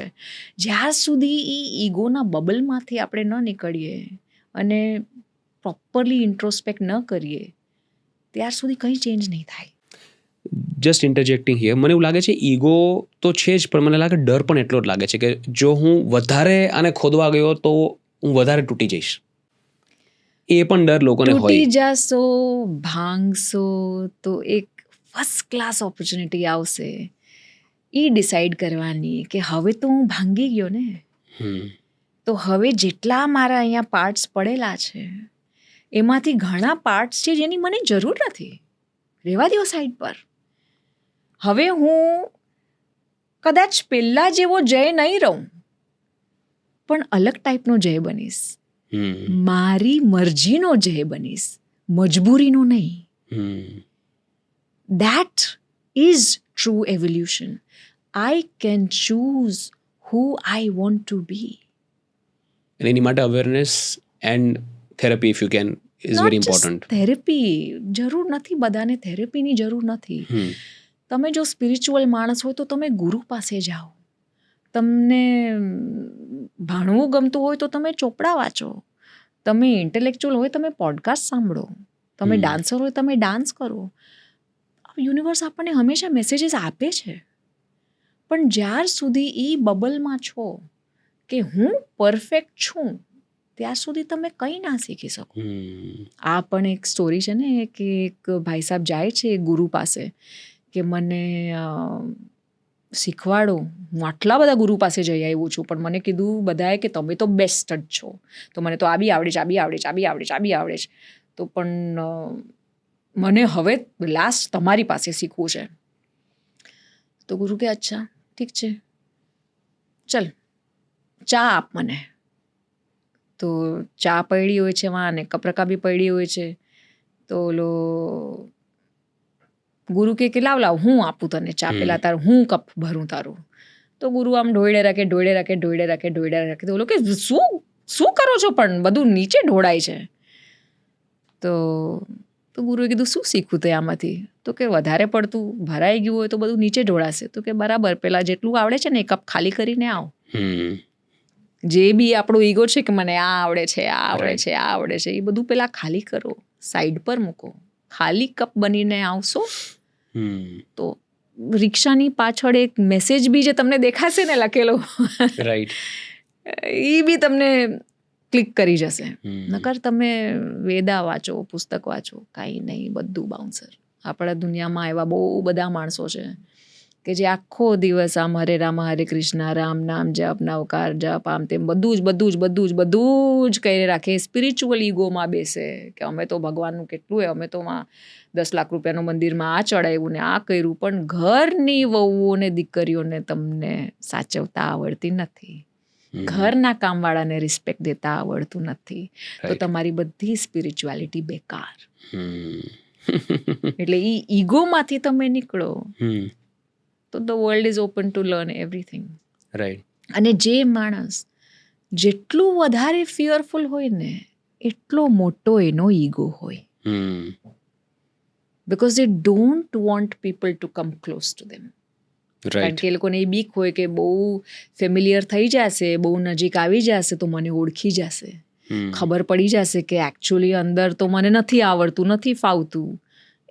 જ્યાર સુધી એ ઈગોના બબલમાંથી આપણે ન નીકળીએ અને પ્રોપરલી ઇન્ટ્રોસ્પેક્ટ ન કરીએ ત્યાર સુધી કંઈ ચેન્જ નહીં થાય. જસ્ટ ઇન્ટરજેક્ટિંગ હિયર, મને એવું લાગે છે ઈગો તો છે જ, પણ મને લાગે ડર પણ એટલો જ લાગે છે કે જો હું વધારે આને ખોદવા ગયો તો હું વધારે તૂટી જઈશ. એ પણ ડર લોકોને હોય. તૂટી જશો, ભાંગશો તો એક ફર્સ્ટ ક્લાસ ઓપોર્ચ્યુનિટી આવશે એ ડિસાઈડ કરવાની કે હવે તો હું ભાંગી ગયો ને, તો હવે જેટલા મારા અહીંયા પાર્ટ્સ પડેલા છે એમાંથી ઘણા પાર્ટ્સ છે જેની મને જરૂર નથી, રહેવા દો સાઈડ પર. હવે હું કદાચ પહેલા જેવો જય નહીં રહું, પણ અલગ ટાઈપનો જય બનીશ. મારી મરજીનો જય બનીશ, મજબૂરીનો નહીં. That is true evolution. I can choose who I want to be. અને એની માટે awareness and therapy if you can is very important. Therapy જરૂર નથી, બધાને થેરપીની જરૂર નથી. તમે જો સ્પિરિચ્યુઅલ માણસ હોય તો તમે ગુરુ પાસે જાઓ. તમને ભણવું ગમતું હોય તો તમે ચોપડા વાંચો. તમે ઇન્ટેલેક્ચ્યુઅલ હોય તમે પોડકાસ્ટ સાંભળો. તમે ડાન્સર હોય તમે ડાન્સ કરો. યુનિવર્સ આપણને હંમેશા મેસેજીસ આપે છે, પણ જ્યાર સુધી એ બબલમાં છો કે હું પરફેક્ટ છું ત્યાં સુધી તમે કંઈ ના શીખી શકો. આ પણ એક સ્ટોરી છે ને કે એક ભાઈ સાહેબ જાય છે ગુરુ પાસે કે મને શીખવાડો, હું આટલા બધા ગુરુ પાસે જઈ આવ્યો છું પણ મને કીધું બધાએ કે તમે તો બેસ્ટ જ છો, તો મને તો આ બી આવડે છે, આ બી આવડે છે, આ બી આવડે છે, આ બી આવડે છે, તો પણ મને હવે લાસ્ટ તમારી પાસે શીખવું છે. તો ગુરુ કે અચ્છા ઠીક છે, ચલ ચા આપ મને. તો ચા પડી હોય છે વાં અને કપરકા બી પડી હોય છે. તો ઓલો ગુરુ કે લાવ હું આપું તને ચા, પેલા તારું હું કપ ભરું તારું. તો ગુરુ આમ ઢોળે રાખે. તો ઓલો કે શું કરો છો, પણ બધું નીચે ઢોળાય છે. તો ગુરુએ કીધું શું શીખવું તે આમાંથી? તો કે વધારે પડતું ભરાઈ ગયું હોય તો બધું નીચે ઢોળાશે. તો કે બરાબર, પેલા જેટલું આવડે છે ને એ કપ ખાલી કરીને આવ. જે બી આપણો ઈગો છે કે મને આ આવડે છે, આ આવડે છે, આ આવડે છે, એ બધું પેલા ખાલી કરો, સાઈડ પર મૂકો. ખાલી કપ બનીને આવશો તો રિક્ષાની પાછળ એક મેસેજ બી જે તમને દેખાશે ને લખેલો, રાઈટ, એ બી તમને ક્લિક કરી જશે. નકર તમે વેદા વાંચો, પુસ્તક વાંચો, કાંઈ નહીં, બધું બાઉન્સર. આપણા દુનિયામાં એવા બહુ બધા માણસો છે કે જે આખો દિવસ આમ હરે રામ હરે કૃષ્ણ, રામ નામ જપ, નવકાર જપ, આમ તેમ બધું જ કરી રાખે. સ્પિરિચ્યુઅલ ઈગોમાં બેસે કે અમે તો ભગવાનનું કેટલું અમે તો 10 લાખ રૂપિયાનું મંદિરમાં આ ચડાવ્યું ને આ કર્યું, પણ ઘરની વહુઓને દીકરીઓને તમને સાચવતા આવડતી નથી, ઘરના કામવાળાને રિસ્પેક્ટ દેતા આવડતું નથી, તો તમારી બધી સ્પિરિચ્યુઆલિટી બેકાર. એટલે એ ઈગોમાંથી તમે નીકળો તો the world is open to learn everything. Right. અને જે માણસ જેટલું વધારે ફિયરફુલ હોય ને એટલો મોટો એનો ઈગો હોય. Because they don't want people to come close to them. કારણ કે એ લોકોને એ બીક હોય કે બહુ ફેમિલિયર થઈ જશે, બહુ નજીક આવી જશે તો મને ઓળખી જશે, ખબર પડી જશે કે એકચ્યુઅલી અંદર તો મને નથી આવડતું, નથી ફાવતું.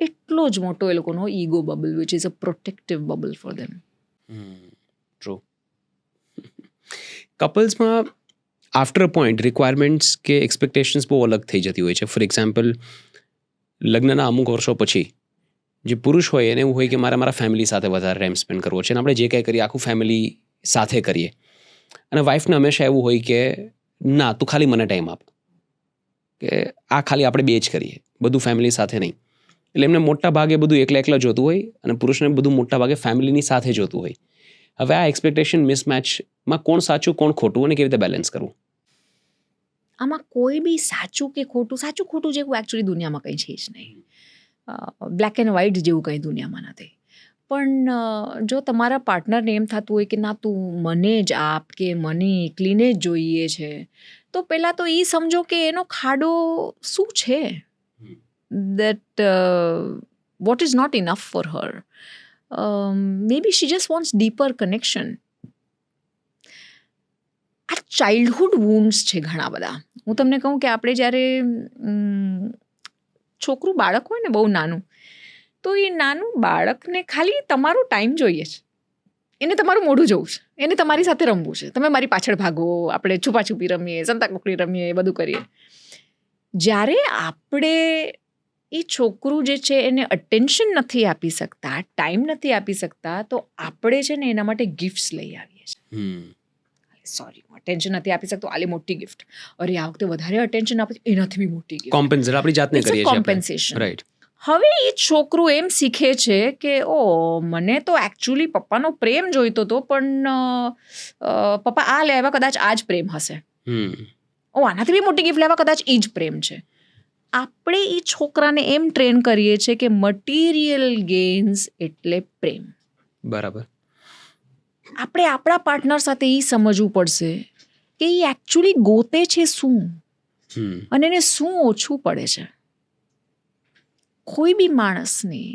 એટલો જ મોટો એ લોકોનો ego bubble which is a protective bubble for them. True. કપલ્સમાં આફ્ટર અ પોઈન્ટ રિક્વાયરમેન્ટ્સ કે એક્સપેક્ટેશન્સ બહુ અલગ થઈ જતી હોય છે. ફોર એક્ઝામ્પલ, લગ્નના અમુક વર્ષો પછી જે પુરુષ હોય એને એવું હોય કે મારે મારા ફેમિલી સાથે વધારે ટાઈમ સ્પેન્ડ કરવો છે અને આપણે જે કંઈ કરીએ આખું ફેમિલી સાથે કરીએ. અને વાઈફને હંમેશા એવું હોય કે ના, તું ખાલી મને ટાઈમ આપ, કે આ ખાલી આપણે બે જ કરીએ, બધું ફેમિલી સાથે નહીં. એટલે એમને મોટા ભાગે બધું એકલા જોતું હોય અને પુરુષને બધું મોટા ભાગે ફેમિલીની સાથે જોતું હોય. હવે આ એક્સપેક્ટેશન મિસમેચમાં કોણ સાચું કોણ ખોટું અને કેવી રીતે બેલેન્સ કરવું? આમાં કોઈ બી સાચું ખોટું જેવું એકચ્યુઅલી દુનિયામાં કંઈ છે જ નહીં. બ્લેક એન્ડ વ્હાઇટ જેવું કંઈ દુનિયામાં નથી. પણ જો તમારા પાર્ટનરને એમ થતું હોય કે ના, તું મને જ આપ, કે મને એકલીને જ જોઈએ છે, તો પહેલાં તો એ સમજો કે એનો ખાડો શું છે, that what is not enough for her. Maybe she just wants deeper connection. આ ચાઇલ્ડહુડ વૂન્ડ્સ છે ઘણા બધા. હું તમને કહું કે આપણે જ્યારે છોકરું બાળક હોય ને બહુ નાનું, તો એ નાનું બાળકને ખાલી તમારો ટાઈમ જોઈએ છે, એને તમારું મોઢું જોવું છે, એને તમારી સાથે રમવું છે, તમે મારી પાછળ ભાગો, આપણે છુપાછુપી રમીએ, સંતાકુકડી રમીએ, એ બધું કરીએ. જ્યારે આપણે એ છોકરું જે છે એને અટેન્શન નથી આપી શકતા, ટાઈમ નથી આપી શકતા, તો આપણે છે ને એના માટે ગિફ્ટ્સ લઈ આવીએ છીએ. સોરી, અટેન્શન નથી આપી શકતો, આલે મોટી ગિફ્ટ, અરે આ વખતે વધારે અટેન્શન આપે, એનાથી બી મોટી ગિફ્ટ. કોમ્પેન્સેટ આપણી જાતને કરીએ છીએ. કોમ્પેન્સેશન. રાઈટ. હવે એ છોકરું એમ શીખે છે કે મને તો એકચ્યુઅલી પપ્પાનો પ્રેમ જોઈતો હતો, પણ પપ્પા આ લેવા કદાચ આ જ પ્રેમ હશે, આનાથી બી મોટી ગિફ્ટ લેવા કદાચ એ જ પ્રેમ છે. આપણે એ છોકરાને એમ ટ્રેન કરીએ છીએ કે મટીરિયલ ગેઇન્સ એટલે પ્રેમ. બરાબર. આપણે આપણા પાર્ટનર સાથે એ સમજવું પડશે કે એ એકચ્યુઅલી ગોતે છે શું, અને એને શું ઓછું પડે છે. કોઈ બી માણસની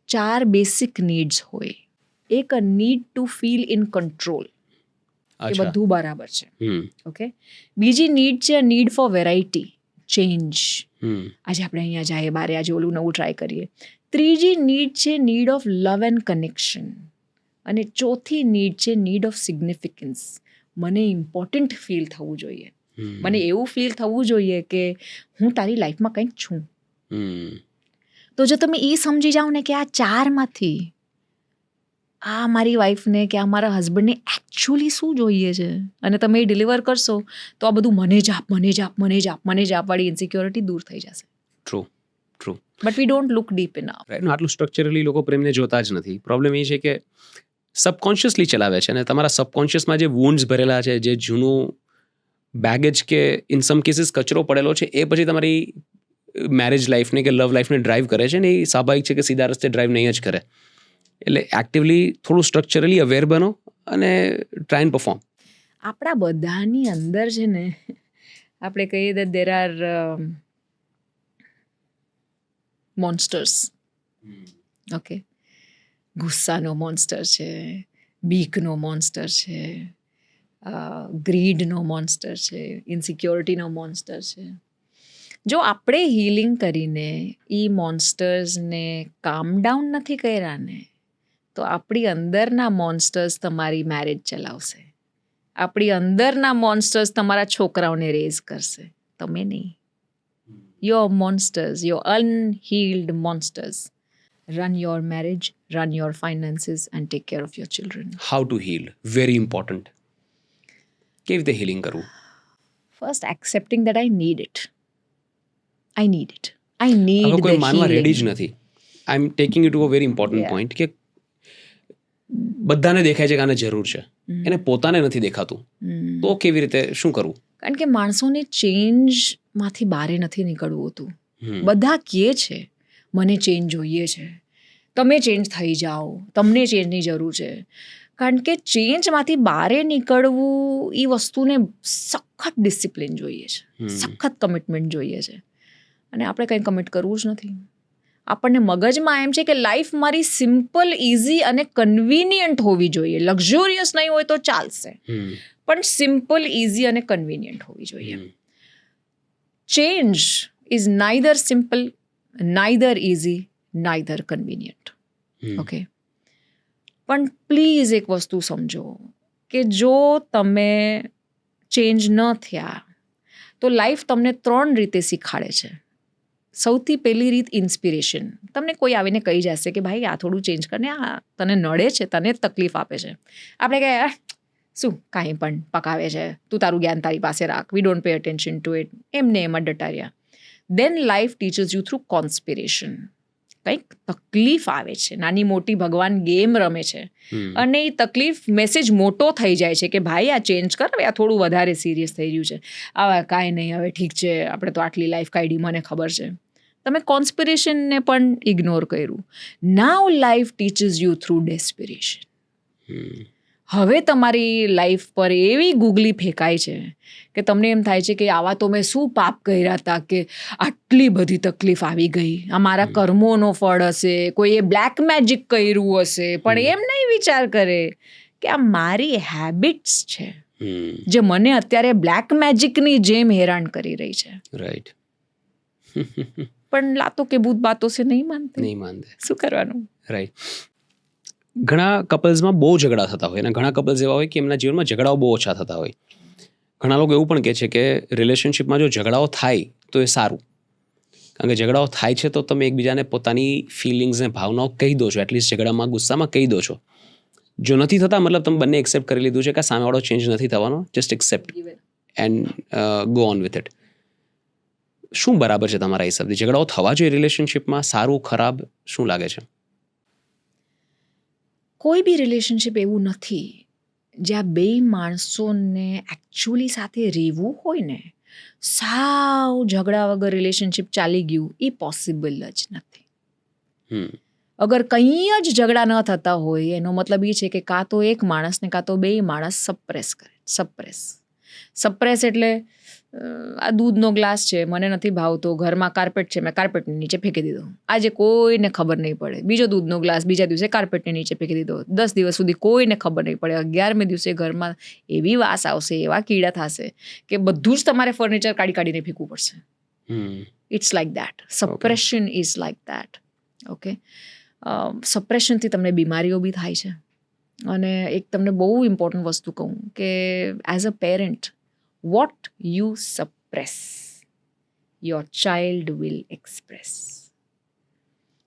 4 બેસિક નીડ્સ હોય. એક need to feel in control, એ બધું બરાબર છે, ઓકે. બીજી નીડ છે નીડ ફોર વેરાયટી, ચેન્જ. આજે આપણે અહીંયા જઈએ બારે, આજે ઓલું નવું ટ્રાય કરીએ. ત્રીજી નીડ છે need of love and connection. અને ચોથી નીડ છે નીડ ઓફ સિગ્નિફિકન્સ. મને ઇમ્પોર્ટન્ટ ફીલ થવું જોઈએ, મને એવું ફીલ થવું જોઈએ કે હું તારી લાઈફમાં કંઈક છું. તો જો તમે એ સમજી જાઓ ને કે આ 4માંથી આ મારી વાઈફને કે આ મારા હસબન્ડને એકચ્યુઅલી શું જોઈએ છે, અને તમે એ ડિલિવર કરશો, તો આ બધું મને જ આપ વાળી ઇન્સિક્યોરિટી દૂર થઈ જશે. True. But we don't look deep enough. આટલું સ્ટ્રક્ચરલી લોકો પ્રેમને જોતા જ નથી. પ્રોબ્લેમ એ છે કે સબકોન્શિયસલી ચલાવે છે, અને તમારા સબકોન્શિયસમાં જે વૂન્ડ્સ ભરેલા છે, જે જૂનું બેગેજ કે ઇન સમ કેસીસ કચરો પડેલો છે, એ પછી તમારી મેરેજ લાઈફને કે લવ લાઈફને ડ્રાઈવ કરે છે. ને એ સ્વાભાવિક છે કે સીધા રસ્તે ડ્રાઈવ નહીં જ કરે. એટલે એક્ટિવલી થોડું સ્ટ્રક્ચરલી અવેર બનો અને ટ્રાય એન્ડ પરફોર્મ. આપણા બધાની અંદર છે ને, આપણે કહીએ that there are monsters. Okay, ગુસ્સાનો મોન્સ્ટર છે, બીકનો મોન્સ્ટર છે, ગ્રીડનો મોન્સ્ટર છે, ઇન્સિક્યોરિટીનો મોન્સ્ટર છે. જો આપણે હીલિંગ કરીને એ મોન્સ્ટર્સને કામ ડાઉન નથી કર્યા ને, તો આપણી અંદરના મોન્સ્ટર્સ તમારી મેરેજ ચલાવશે, આપણી અંદરના મોન્સ્ટર્સ તમારા છોકરાઓને રેઝ કરશે, તમે નહીં. Your monsters, your unhealed monsters run your marriage, run your finances and take care of your children. How to heal, very important. કેવી રીતે હીલિંગ કરવું? First, accepting that I need it. I need હવે the કોઈ માનવા ready જ healing. નથી. I am taking you to a very important Yeah. Point કે બધાને દેખાય છે કે આને જરૂર છે, એને પોતાને નથી દેખાતું. તો કેવી રીતે, શું કરવું? કારણ કે માણસોને ચેન્જમાંથી બહાર નથી નીકળવું હતું. બધા કહે છે મને ચેન્જ જોઈએ છે, તમે ચેન્જ થઈ જાઓ, તમને ચેન્જની જરૂર છે. કારણ કે ચેન્જમાંથી બહાર નીકળવું એ વસ્તુને સખત ડિસિપ્લિન જોઈએ છે, સખત કમિટમેન્ટ જોઈએ છે, અને આપણે કંઈ કમિટ કરવું જ નથી. આપણને મગજમાં એમ છે કે લાઈફ મારી સિમ્પલ, ઇઝી અને કન્વિનિયન્ટ હોવી જોઈએ. લક્ઝુરિયસ નહીં હોય તો ચાલશે, પણ સિમ્પલ, ઇઝી અને કન્વિનિયન્ટ હોવી જોઈએ. Change is neither simple, neither easy, neither convenient. Hmm. Okay, પણ પ્લીઝ એક વસ્તુ સમજો કે જો તમે ચેન્જ ન થયા તો લાઈફ તમને 3 રીતે શીખાડે છે. સૌથી પહેલી રીત ઇન્સ્પિરેશન. તમને કોઈ આવીને કહી જશે કે ભાઈ આ થોડું ચેન્જ કરને, આ તને નડે છે, તને તકલીફ આપે છે. આપણે કહે શું કાંઈ પણ પકાવે છે, તું તારું જ્ઞાન તારી પાસે રાખ, we don't pay attention to it, એમને એમાં ડટાર્યા. Then life teaches you through conspiration. કંઈક તકલીફ આવે છે, નાની મોટી ભગવાન ગેમ રમે છે, અને એ તકલીફ મેસેજ મોટો થઈ જાય છે કે ભાઈ આ ચેન્જ કર, હવે આ થોડું વધારે સિરિયસ થઈ રહ્યું છે, આવા કાંઈ નહીં, હવે ઠીક છે, આપણે તો આટલી લાઈફ કાઢી, મને ખબર છે. તમે કોન્સ્પિરેશનને પણ ઇગ્નોર કર્યું. નાઉ લાઈફ ટીચર્સ યુ થ્રુ ડેસ્પિરેશન. હવે તમારી લાઈફ પર એવી ગુગલી ફેંકાય છે કે તમને એમ થાય છે કે આવા તો મેં શું પાપ કર્યા હતા કે આટલી બધી તકલીફ આવી ગઈ, આ મારા કર્મોનો ફળ હશે, કોઈએ બ્લેક મેજિક કર્યું હશે. પણ એમ નહીં વિચાર કરે કે આ મારી હેબિટ્સ છે જે મને અત્યારે બ્લેક મેજિકની જેમ હેરાન કરી રહી છે. રાઈટ. પણ લાતો કે ભૂત બાતો સે નહીં માનતે. શું કરવાનું? રાઈટ. ઘણા કપલ્સમાં બહુ ઝઘડા થતા હોય અને ઘણા કપલ્સ એવા હોય કે એમના જીવનમાં ઝઘડાઓ બહુ ઓછા થતા હોય. ઘણા લોકો એવું પણ કહે છે કે રિલેશનશિપમાં જો ઝઘડાઓ થાય તો એ સારું, કારણ કે ઝઘડાઓ થાય છે તો તમે એકબીજાને પોતાની ફિલિંગ્સને ભાવનાઓ કહી દો છો, એટલીસ્ટ ઝઘડામાં ગુસ્સામાં કહી દો છો. જો નથી થતા મતલબ તમે બંને એક્સેપ્ટ કરી લીધું છે કે સામેવાળો ચેન્જ નથી થવાનો, just accept and go on with it. શું બરાબર છે તમારા હિસાબથી? ઝઘડાઓ થવા જોઈએ રિલેશનશિપમાં? સારું ખરાબ શું લાગે છે? કોઈ બી રિલેશનશિપ એવું નથી જ્યાં બે માણસોને એકચ્યુઅલી સાથે રહેવું હોય ને, સાવ ઝઘડા વગર રિલેશનશિપ ચાલી ગયું, એ પોસિબલ જ નથી. અગર કંઈ જ ઝઘડા ન થતા હોય એનો મતલબ એ છે કે કાં તો એક માણસને કાં તો બે માણસ સપ્રેસ કરે. સપ્રેસ એટલે આ દૂધનો ગ્લાસ છે, મને નથી ભાવતો, ઘરમાં કાર્પેટ છે, મેં કાર્પેટની નીચે ફેંકી દીધો. આજે કોઈને ખબર નહીં પડે. બીજો દૂધનો ગ્લાસ બીજા દિવસે કાર્પેટની નીચે ફેંકી દીધો. 10 દિવસ સુધી કોઈને ખબર નહીં પડે. 11મે દિવસે ઘરમાં એવી વાસ આવશે, એવા કીડા થશે કે બધું જ તમારે ફર્નિચર કાઢીને ફેંકવું પડશે. It's like that. Suppression is like that. Okay, સપ્રેશનથી તમને બીમારીઓ બી થાય છે. અને એક તમને બહુ ઇમ્પોર્ટન્ટ વસ્તુ કહું કે as a parent, what you suppress, your child will express.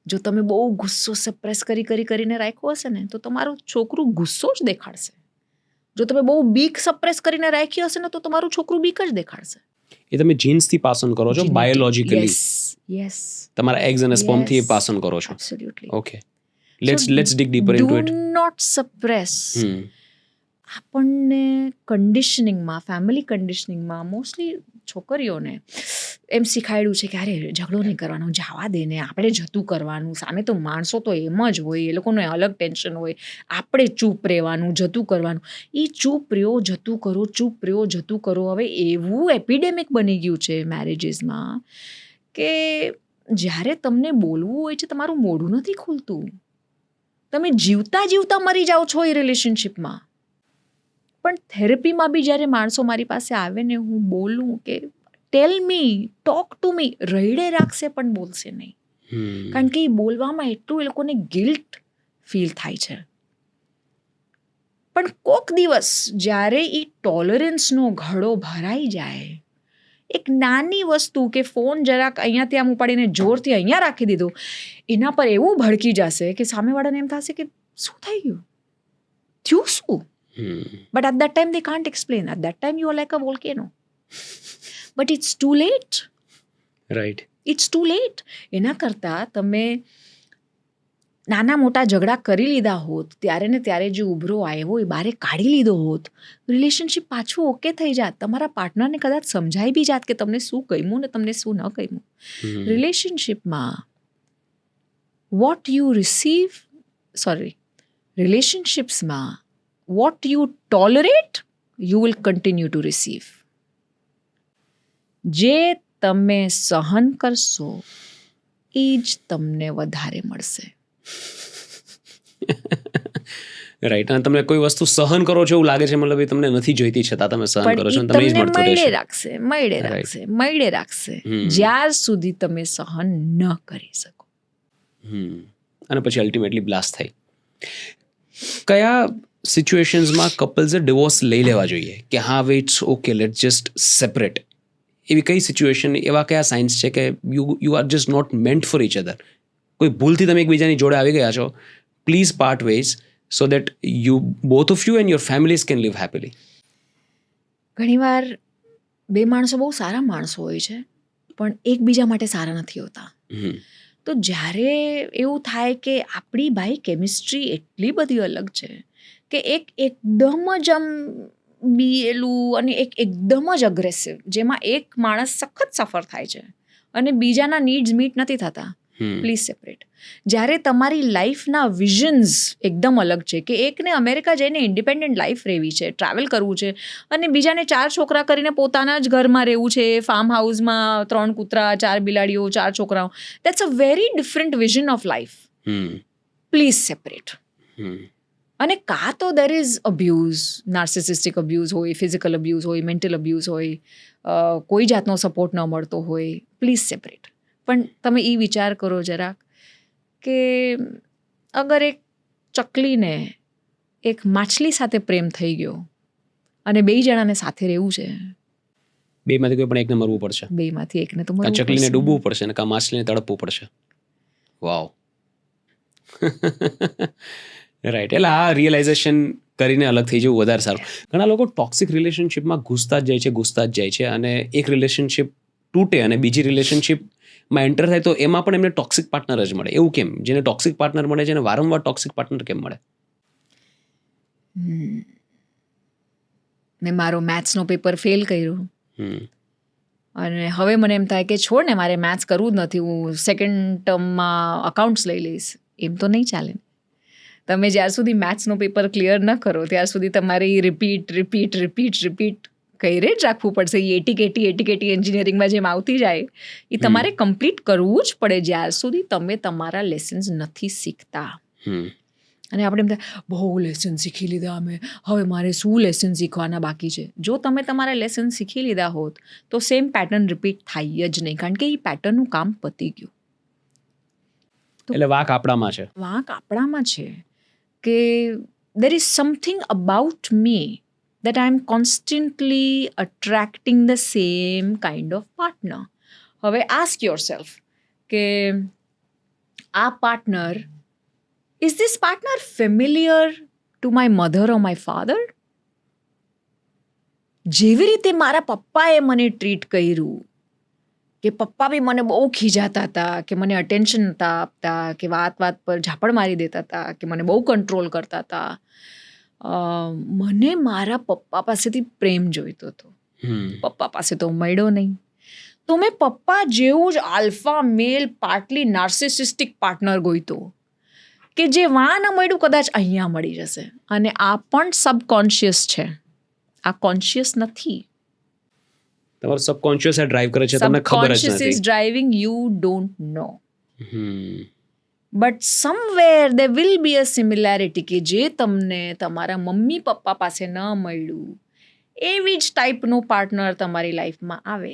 જો તમે બહુ ગુસ્સો સપ્રેસ કરીને રાખ્યો હશે ને તો તમારું છોકરું ગુસ્સો જ દેખાડશે. જો તમે બહુ બીક સપ્રેસ કરીને રાખી હશે ને તો તમારું છોકરું બીક જ દેખાડશે. એ તમે જીન્સથી પાસ ઓન કરો છો, બાયોલોજિકલી? યસ. તમારા એગ્સ અને સ્પર્મથી એ પાસ ઓન કરો છો? Absolutely. Okay, let's dig deeper into it. Do not suppress. આપણને કન્ડિશનિંગમાં, ફેમિલી કન્ડિશનિંગમાં મોસ્ટલી છોકરીઓને એમ શીખાડ્યું છે કે અરે ઝઘડો નહીં કરવાનો, જવા દે ને, આપણે જતું કરવાનું, સામે તો માણસો તો એમ જ હોય, એ લોકોને અલગ ટેન્શન હોય, આપણે ચૂપ રહેવાનું, જતું કરવાનું. એ ચૂપ રહ્યો જતું કરો હવે એવું એપિડેમિક બની ગયું છે મેરેજીસમાં કે જ્યારે તમને બોલવું હોય છે તમારું મોઢું નથી ખુલતું. તમે જીવતા મરી જાઓ છો એ રિલેશનશિપમાં. પણ થેરપીમાં બી જ્યારે માણસો મારી પાસે આવે ને, હું બોલું કે ટેલ મી, ટોક ટુ મી, રહીડે રાખશે પણ બોલશે નહીં. કારણ કે એ બોલવામાં એટલું એ લોકોને ગિલ્ટ ફીલ થાય છે. પણ કોક દિવસ જ્યારે એ ટોલરન્સનો ઘડો ભરાઈ જાય, એક નાની વસ્તુ કે ફોન જરાક અહીંયાથી આમ ઉપાડીને જોરથી અહીંયા રાખી દીધો, એના પર એવું ભડકી જશે કે સામેવાળાને એમ થશે કે શું થઈ ગયું, થયું શું? But at that time they can't explain. At that time you are like a volcano. But it's too late. Right. It's too late. એના કરતાં તમે નાના મોટા ઝઘડા કરી લીધા હોત, ત્યારે ને ત્યારે જે ઉભરો આવ્યો એ બારે કાઢી લીધો હોત, રિલેશનશિપ પાછું ઓકે થઈ જાત. તમારા પાર્ટનરને કદાચ સમજાઈ બી જાત કે તમને શું ગમ્યું ને તમને શું ન ગમ્યું. રિલેશનશિપમાં રિલેશનશિપ્સમાં what you tolerate, you will continue to receive. જે તમે સહન કરશો એ જ તમને વધારે મળશે. રાઈટ. અને તમે કોઈ વસ્તુ સહન કરો છો એવું લાગે છે, મતલબ એ તમને નથી જોઈતી છતાં તમે સહન કરો છો, તમને જ મળતું રહેશે. મળે રાખશે જ્યાર સુધી તમે સહન ન કરી શકો. અને પછી અલ્ટિમેટલી બ્લાસ્ટ થાય. કયા સિચ્યુએશન્સમાં કપલ્સે ડિવોર્સ લઈ લેવા જોઈએ કે હા હવે it's okay let just separate? એવી કઈ સિચ્યુએશન, એવા કયા સાઇન્સ છે કે you are just not meant for each other? કોઈ ભૂલથી તમે એકબીજાની જોડે આવી ગયા છો, please part ways so that you both of you and your families can live happily. ઘણીવાર બે માણસો બહુ સારા માણસો હોય છે પણ એકબીજા માટે સારા નથી હોતા. તો જ્યારે એવું થાય કે આપણી ભાઈ કેમિસ્ટ્રી એટલી બધી અલગ છે કે એક એકદમ જ આમ બીએલું અને એક એકદમ જ અગ્રેસિવ, જેમાં એક માણસ સખત સફર થાય છે અને બીજાના નીડ્સ મીટ નથી થતા, પ્લીઝ સેપરેટ. જ્યારે તમારી લાઈફના વિઝન્સ એકદમ અલગ છે કે એકને અમેરિકા જઈને ઇન્ડિપેન્ડન્ટ લાઈફ રહેવી છે, ટ્રાવેલ કરવું છે, અને બીજાને 4 છોકરા કરીને પોતાના જ ઘરમાં રહેવું છે, ફાર્મ હાઉસમાં 3 કૂતરા, 4 બિલાડીઓ, 4 છોકરાઓ. That's a very different vision of life. Please separate. અને કાં તો દેર ઇઝ અબ્યુઝ, નાર્સિસિસ્ટિક અબ્યુઝ હોય, ફિઝિકલ અબ્યુઝ હોય, મેન્ટલ અબ્યુઝ હોય, કોઈ જાતનો સપોર્ટ ન મળતો હોય, પ્લીઝ સેપરેટ. પણ તમે એ વિચાર કરો જરાક કે અગર એક ચકલીને એક માછલી સાથે પ્રેમ થઈ ગયો અને 2 જણાને સાથે રહેવું છે, બેમાંથી કોઈ પણ એકને મરવું પડશે, 2માંથી એકને તો કાં મરવું ચકલીને પડશે. ડૂબવું પડશે ને કાં માછલીને તડપવું પડશે. વાવ. રાઈટ. એટલે આ રિયલાઇઝેશન કરીને અલગ થઈ જવું વધારે સારું. ઘણા લોકો ટોક્સિક રિલેશનશિપમાં ઘૂસતા જ જાય છે અને એક રિલેશનશિપ તૂટે અને બીજી રિલેશનશિપમાં એન્ટર થાય તો એમાં પણ એમને ટોક્સિક પાર્ટનર જ મળે. એવું કેમ? જેને ટોક્સિક પાર્ટનર મળે છે એને વારંવાર ટોક્સિક પાર્ટનર કેમ મળે? મેં મારો મેથ્સનો પેપર ફેલ કર્યો અને હવે મને એમ થાય કે છોડ ને, મારે મેથ્સ કરવું જ નથી, હું સેકન્ડ ટર્મમાં અકાઉન્ટ્સ લઈ લઈશ. એમ તો નહીં ચાલે. તમે જ્યાર સુધી મેથ્સનો પેપર ક્લિયર ન કરો ત્યાર સુધી તમારે રિપીટ કરી જ રાખવું પડશે. એ એટી એન્જિનિયરિંગમાં જેમ આવતી જાય એ તમારે કમ્પ્લીટ કરવું જ પડે જ્યાર સુધી તમે તમારા લેસન્સ નથી શીખતા. અને આપણે એમ થાય બહુ લેસન શીખી લીધા અમે, હવે મારે શું લેસન શીખવાના બાકી છે? જો તમે તમારા લેસન શીખી લીધા હોત તો સેમ પેટર્ન રિપીટ થાય જ નહીં, કારણ કે એ પેટર્નનું કામ પતી ગયું. એટલે વાંક આપણામાં છે. વાંક આપણામાં છે કે there is something about me that I am constantly attracting the same kind of partner. હવે ask yourself કે આ partner, is this partner familiar to my mother or my father? જેવી રીતે મારા પપ્પાએ મને ટ્રીટ કર્યું કે પપ્પા બી મને બહુ ખીજાતા હતા, કે મને અટેન્શન નહોતા આપતા, કે વાત પર ઝાપડ મારી દેતા હતા, કે મને બહુ કંટ્રોલ કરતા હતા, મને મારા પપ્પા પાસેથી પ્રેમ જોઈતો હતો. પપ્પા પાસે તો મળ્યો નહીં. તો મેં પપ્પા જેવું જ આલ્ફા મેલ પાર્ટલી નાર્સિસિસ્ટિક પાર્ટનર ગોઈતો કે જે વાં ન મળ્યું કદાચ અહીંયા મળી જશે. અને આ પણ સબકોન્શિયસ છે, આ કોન્શિયસ નથી. તમારું સબકોન્શિયસ આ ડ્રાઈવ કરે છે, તમને ખબર જ Subconscious is નથી. driving, you don't know. But somewhere there will be a similarity કે જે તમને તમારા મમ્મી પપ્પા પાસે ન મળ્યું એવી જ ટાઈપનું પાર્ટનર તમારી લાઈફમાં આવે.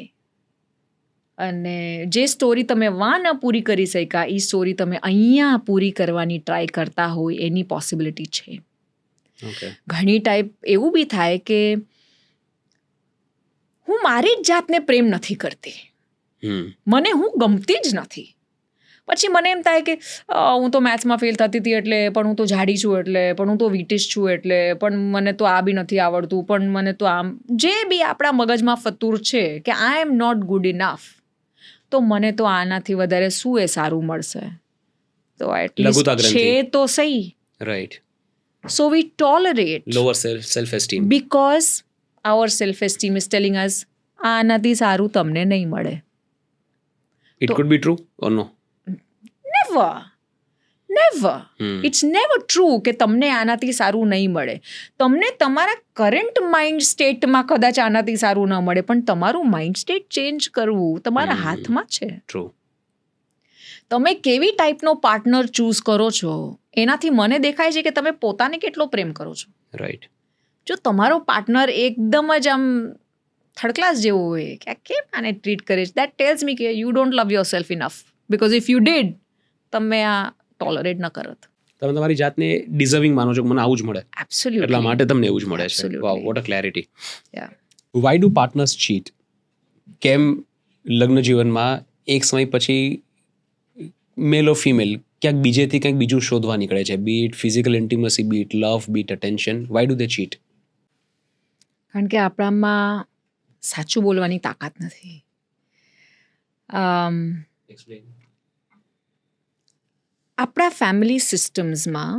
અને જે સ્ટોરી તમે વાં ન પૂરી કરી શક્યા એ સ્ટોરી તમે અહીંયા પૂરી કરવાની ટ્રાય કરતા હોય એની પોસિબિલિટી છે. ઓકે. ઘણી ટાઈપ એવું બી થાય કે હું મારી જ જાતને પ્રેમ નથી કરતી, મને હું ગમતી જ નથી. પછી મને એમ થાય કે હું તો મેથ્સમાં ફેલ થતી હતી એટલે, પણ હું તો જાડી છું એટલે, પણ હું તો વીટીશ છું એટલે, પણ મને તો આ બી નથી આવડતું, પણ મને તો આમ, જે બી આપણા મગજમાં ફતૂર છે કે I am not good enough, તો મને તો આનાથી વધારે શું એ સારું મળશે, તો એટલીસ્ટ લઘુતાગ્રંથિ. છે તો સહી. Right. So we tolerate lower self esteem. because our self-esteem is telling us આનાથી સારું તમને નહીં મળે. It could be true or no? Never. It's never true કે તમને આનાથી સારું નહીં મળે. તમને તમારા કરંટ માઇન્ડ સ્ટેટમાં કદાચ આનાથી સારું ન મળે, પણ તમારું માઇન્ડ સ્ટેટ ચેન્જ કરવું તમારા હાથમાં છે. ટ્રુ. તમે કેવી ટાઈપનો પાર્ટનર ચૂઝ કરો છો એનાથી મને દેખાય છે કે તમે પોતાને કેટલો પ્રેમ કરો છો. રાઈટ. જો તમારો પાર્ટનર એકદમ જ આમ થર્ડ ક્લાસ જેવો હોય કે આ કેમ આને ટ્રીટ કરે છે, દેટ ટેલ્સ મી કે you don't love your self enough, because if you did તમે આ ટોલરેટ ન કરત. તમે તમારી જાતને ડિઝર્વિંગ માનો છો કે મને આવું જ મળે, એબ્સોલ્યુટલી. એટલા માટે તમને એવું જ મળે છે. Absolutely. Wow, what a clarity. Yeah. Why do partners cheat? કેમ લગ્ન જીવનમાં એક સમય પછી મેલ ઓર ફિમેલ ક્યાંક બીજેથી કંઈક બીજું શોધવા નીકળે છે, be it physical intimacy, be it love, be it attention? Why do they cheat? કારણ કે આપણામાં સાચું બોલવાની તાકાત નથી. આપણા ફેમિલી સિસ્ટમ્સમાં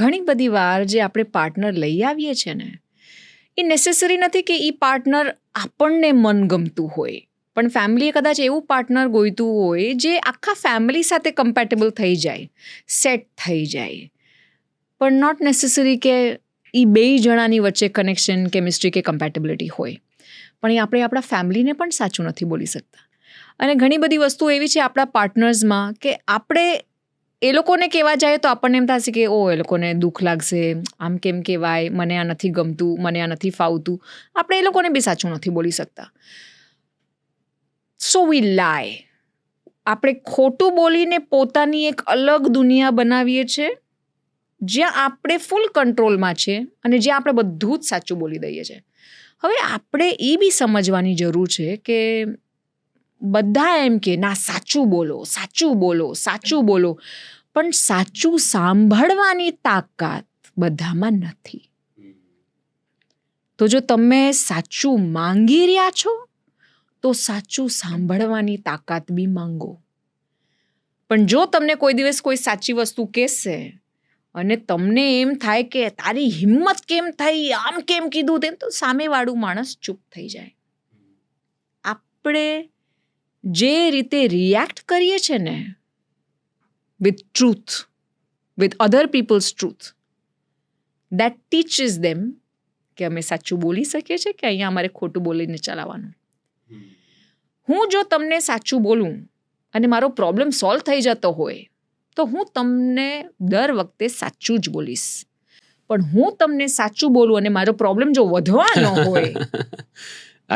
ઘણી બધી વાર જે આપણે પાર્ટનર લઈ આવીએ છીએ ને, એ નેસેસરી નથી કે એ પાર્ટનર આપણને મનગમતું હોય, પણ ફેમિલીએ કદાચ એવું પાર્ટનર ગોઈતું હોય જે આખા ફેમિલી સાથે કમ્પેટેબલ થઈ જાય, સેટ થઈ જાય, પણ નોટ નેસેસરી કે એ બે જણાની વચ્ચે કનેક્શન, કેમિસ્ટ્રી કે કમ્પેટેબિલિટી હોય. પણ એ આપણે આપણા ફેમિલીને પણ સાચું નથી બોલી શકતા. અને ઘણી બધી વસ્તુઓ એવી છે આપણા પાર્ટનર્સમાં કે આપણે એ લોકોને કહેવા જાય તો આપણને એમ થશે કે ઓ એ લોકોને દુઃખ લાગશે, આમ કેમ કહેવાય, મને આ નથી ગમતું, મને આ નથી ફાવતું. આપણે એ લોકોને બી સાચું નથી બોલી શકતા. સો વી લાય. આપણે ખોટું બોલીને પોતાની એક અલગ દુનિયા બનાવીએ છીએ જ્યાં આપણે ફૂલ કંટ્રોલમાં છે અને જ્યાં આપણે બધું જ સાચું બોલી દઈએ છીએ. હવે આપણે એ બી સમજવાની જરૂર છે કે બધા એમ કે ના સાચું બોલો, સાચું બોલો, સાચું બોલો, પણ સાચું સાંભળવાની તાકાત બધામાં નથી. તો જો તમે સાચું માંગી રહ્યા છો તો સાચું સાંભળવાની તાકાત બી માંગો. પણ જો તમને કોઈ દિવસ કોઈ સાચી વસ્તુ કહેશે અને તમને એમ થાય કે તારી હિંમત કેમ થઈ, આમ કેમ કીધું, તેમ, તો સામેવાળું માણસ ચૂપ થઈ જાય. આપણે જે રીતે રિએક્ટ કરીએ છીએ ને with truth, with other people's truth, that teaches them કે અમે સાચું બોલી શકીએ છીએ કે અહીંયા અમારે ખોટું બોલીને ચલાવવાનું. હું જો તમને સાચું બોલું અને મારો પ્રોબ્લેમ સોલ્વ થઈ જતો હોય તો હું તમને દર વખતે સાચું જ બોલીશ. પણ હું તમને સાચું બોલું અને મારો પ્રોબ્લેમ જો વધવાનો હોય,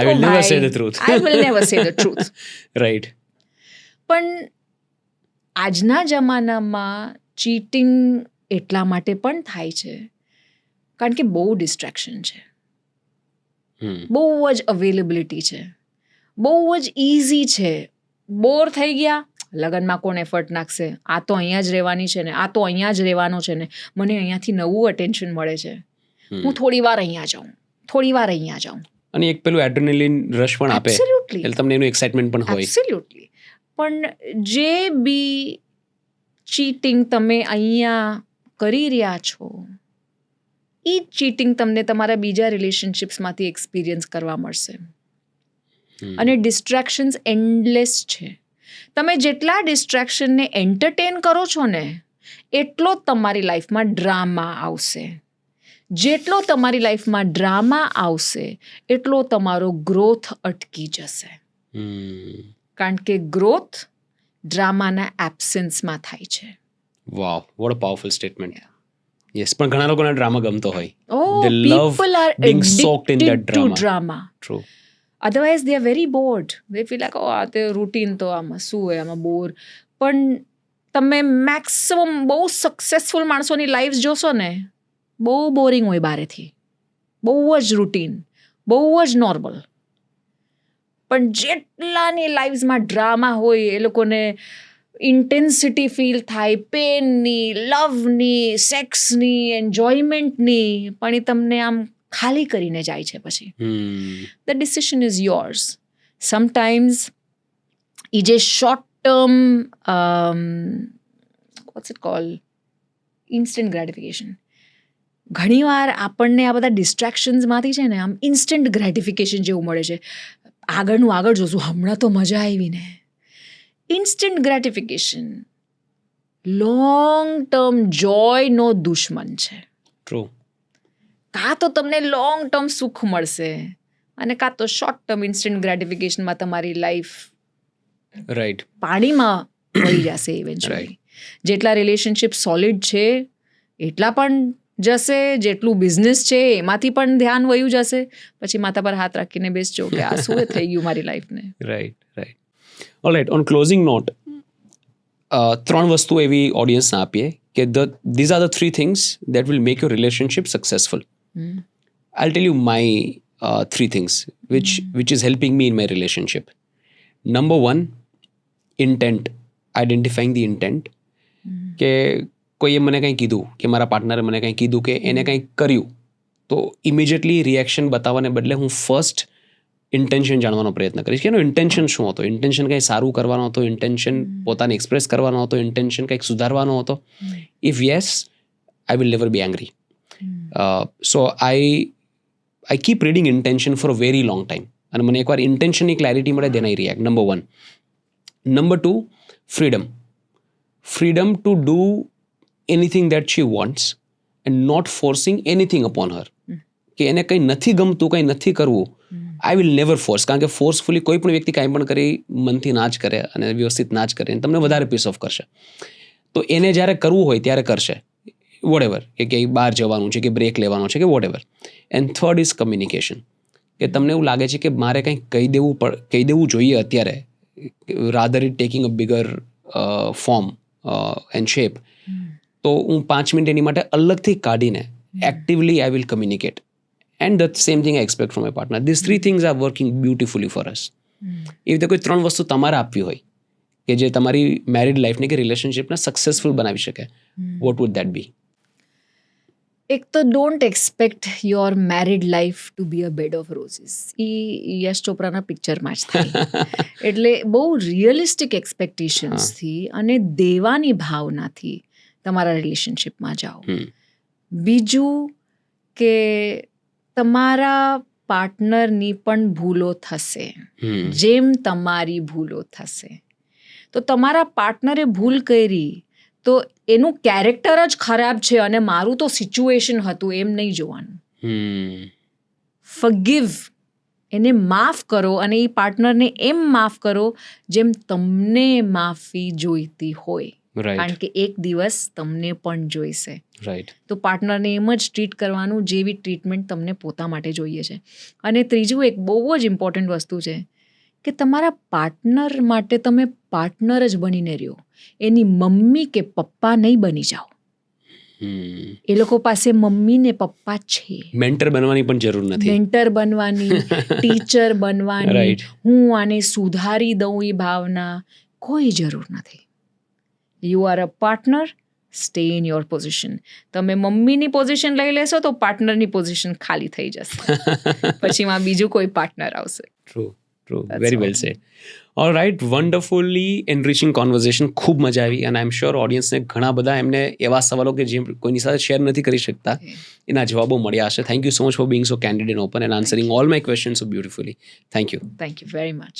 I will never say the truth. I will never say the truth. Right. પણ આજના જમાનામાં ચીટિંગ એટલા માટે પણ થાય છે કારણ કે બહુ ડિસ્ટ્રેક્શન છે, બહુ જ અવેલેબિલિટી છે, બહુ જ ઇઝી છે. બોર થઈ ગયા, લગ્નમાં કોણ એફર્ટ નાખશે, આ તો અહીંયા જ રહેવાની છે ને, આ તો અહીંયા જ રહેવાનો છે ને, મને અહીંયાથી નવું અટેન્શન મળે છે, હું થોડી વાર અહીંયા જાઉં, થોડી વાર અહીંયા જાઉં. અને એક પેલું એડ્રેનાલિન રશ પણ આપે, Absolutely. એટલે તમને એનું એક્સાઇટમેન્ટ પણ હોય. એબ્સોલ્યુટલી. પણ જે બી ચીટિંગ તમે અહીંયા કરી રહ્યા છો, એ જ ચીટિંગ તમને તમારા બીજા રિલેશનશિપ્સમાંથી એક્સપિરિયન્સ કરવા મળશે. અને ડિસ્ટ્રેક્શન્સ એન્ડલેસ છે. તમે જેટલા ડિસ્ટ્રેક્શનને એન્ટરટેન કરો છો ને, એટલો જ તમારી લાઈફમાં ડ્રામા આવશે. જેટલો તમારી લાઈફમાં ડ્રામા આવશે એટલો તમારો ગ્રોથ અટકી જશે. કારણ કે ગ્રોથ ડ્રામાના એબ્સન્સમાં થાય છે. Wow, what a powerful statement. Yes, પણ ઘણા લોકોને ડ્રામા ગમતો હોય. Oh, They love people are being soaked in that addicted to drama. drama. True. Otherwise they are very bored. They feel like, આ તે રૂટીન તો આમાં શું હોય, આમાં બોર. પણ તમે મેક્સિમમ બહુ સક્સેસફુલ માણસોની લાઈફ જોશો ને, બહુ બોરિંગ હોય બારેથી, બહુ જ રૂટીન, બહુ જ નોર્મલ. પણ જેટલાની લાઈફ્સમાં ડ્રામા હોય એ લોકોને ઇન્ટેન્સિટી ફીલ થાય, પેનની, લવની, સેક્સની, એન્જોયમેન્ટની, પણ એ તમને આમ ખાલી કરીને જાય છે પછી. The decision is yours. Sometimes એ જે short term what's it called, instant gratification, ઘણીવાર આપણને આ બધા ડિસ્ટ્રેક્શન્સમાંથી છે ને આમ ઇન્સ્ટન્ટ ગ્રેટિફિકેશન જેવું મળે છે. આગળનું આગળ જોશું, હમણાં તો મજા આવી ને. ઇન્સ્ટન્ટ ગ્રેટિફિકેશન લોંગ ટર્મ જોયનો દુશ્મન છે. ટ્રુ. કાં તો તમને લોંગ ટર્મ સુખ મળશે અને કાં તો શોર્ટ ટર્મ ઇન્સ્ટન્ટ ગ્રેટિફિકેશનમાં તમારી લાઈફ રાઈટ. પાણીમાં વહી જશે ઇવેન્ચ્યુઅલી. જેટલા રિલેશનશિપ સોલિડ છે એટલા પણ જશે, જેટલું બિઝનેસ છે એમાંથી પણ ધ્યાન વયું જશે. પછી માથા પર હાથ રાખીને બેસજો કે આ શું થઈ ગયું મારી લાઈફને. Right, right. Alright, on closing note, ત્રણ વસ્તુ એવી ઓડિયન્સને આપીએ કે these are the 3 things that will make your relationship successful. I'll tell you my 3 things which is helping me in my relationship. Number 1, intent. Identifying the intent. કે કોઈએ મને કંઈ કીધું કે મારા પાર્ટનરે મને કંઈ કીધું કે એને કંઈ કર્યું તો ઇમિડિયેટલી રિએક્શન બતાવવાને બદલે હું ફર્સ્ટ ઇન્ટેન્શન જાણવાનો પ્રયત્ન કરીશ કે એનો ઇન્ટેન્શન શું હતો. ઇન્ટેન્શન કંઈ સારું કરવાનો હતો, ઇન્ટેન્શન પોતાને એક્સપ્રેસ કરવાનો હતો, ઇન્ટેન્શન કંઈક સુધારવાનો હતો. If yes, I will never be angry. So I keep reading intention for a very long time. અને મને એકવાર ઇન્ટેન્શનની ક્લેરિટી મળે then I react. Number 1. Number 2, freedom. Freedom to do anything that she wants and not forcing anything upon her. કે એને કંઈ નથી ગમતું, કંઈ નથી કરવું, આઈ વિલ નેવર ફોર્સ. કારણ કે ફોર્સફુલી કોઈ પણ વ્યક્તિ કાંઈ પણ કરી મનથી ના જ કરે અને વ્યવસ્થિત ના જ કરે અને તમને વધારે પીસ ઓફ કરશે. તો એને જ્યારે કરવું હોય ત્યારે કરશે, વોટ કે ક્યાંય બહાર જવાનું છે કે બ્રેક લેવાનો છે કે whatever. And third is communication. કે તમને એવું લાગે છે કે મારે કંઈક કહી દેવું જોઈએ અત્યારે, rather it taking a bigger form and shape, તો હું 5 મિનિટ એની માટે અલગથી કાઢીને actively I will communicate. And the same thing I expect from my partner. This 3 things are working beautifully for us. એવી રીતે કોઈ 3 વસ્તુ તમારે આપવી હોય કે જે તમારી મેરિડ લાઈફને કે રિલેશનશિપને સક્સેસફુલ બનાવી શકે, વોટ વુડ દેટ બી? એક તો don't expect your married life to be a bed of roses. એ યશ ચોપરાના પિક્ચરમાં જ થાય. એટલે બહુ રિયલિસ્ટિક એક્સપેક્ટેશન્સથી અને દેવાની ભાવનાથી તમારા રિલેશનશિપમાં જાઓ. બીજું કે તમારા પાર્ટનરની પણ ભૂલો થશે જેમ તમારી ભૂલો થશે. તો તમારા પાર્ટનરે ભૂલ કરી તો એનું કેરેક્ટર જ ખરાબ છે અને મારું તો સિચ્યુએશન હતું એમ નહીં જોવાનું. ફોરગીવ, એને માફ કરો અને એ પાર્ટનરને એમ માફ કરો જેમ તમને માફી જોઈતી હોય. કારણ કે એક દિવસ તમને પણ જોઈશે. તો પાર્ટનરને એમ જ ટ્રીટ કરવાનું જેવી ટ્રીટમેન્ટ તમને પોતા માટે જોઈએ છે. અને ત્રીજું એક બહુ જ ઇમ્પોર્ટન્ટ વસ્તુ છે કે તમારા પાર્ટનર માટે તમે પાર્ટનર જ બનીને રહ્યો, એની મમ્મી કે પપ્પા નહીં બની જાઓ. એ લોકો પાસે મમ્મી ને પપ્પા છે. મેન્ટર બનવાની પણ જરૂર નથી. મેન્ટર બનવાની, ટીચર બનવાની, હું આને સુધારી દઉં એ ભાવના કોઈ જરૂર નથી. You are a partner, stay in your position. તમે મમ્મીની પોઝિશન લઈ લેશો તો પાર્ટનરની પોઝિશન ખાલી થઈ જશે. પછી માં બીજું કોઈ પાર્ટનર આવશે. True. Very well said. All right, wonderfully enriching conversation. ખૂબ મજા આવી અને આઈ એમ શ્યોર ઓડિયન્સને ઘણા બધા એમને એવા સવાલો કે જે કોઈની સાથે શેર નથી કરી શકતા એના જવાબો મળ્યા હશે. Thank you so much for Bing so candid and open end answering all my questions so beautifully. Thank you. Thank you very much.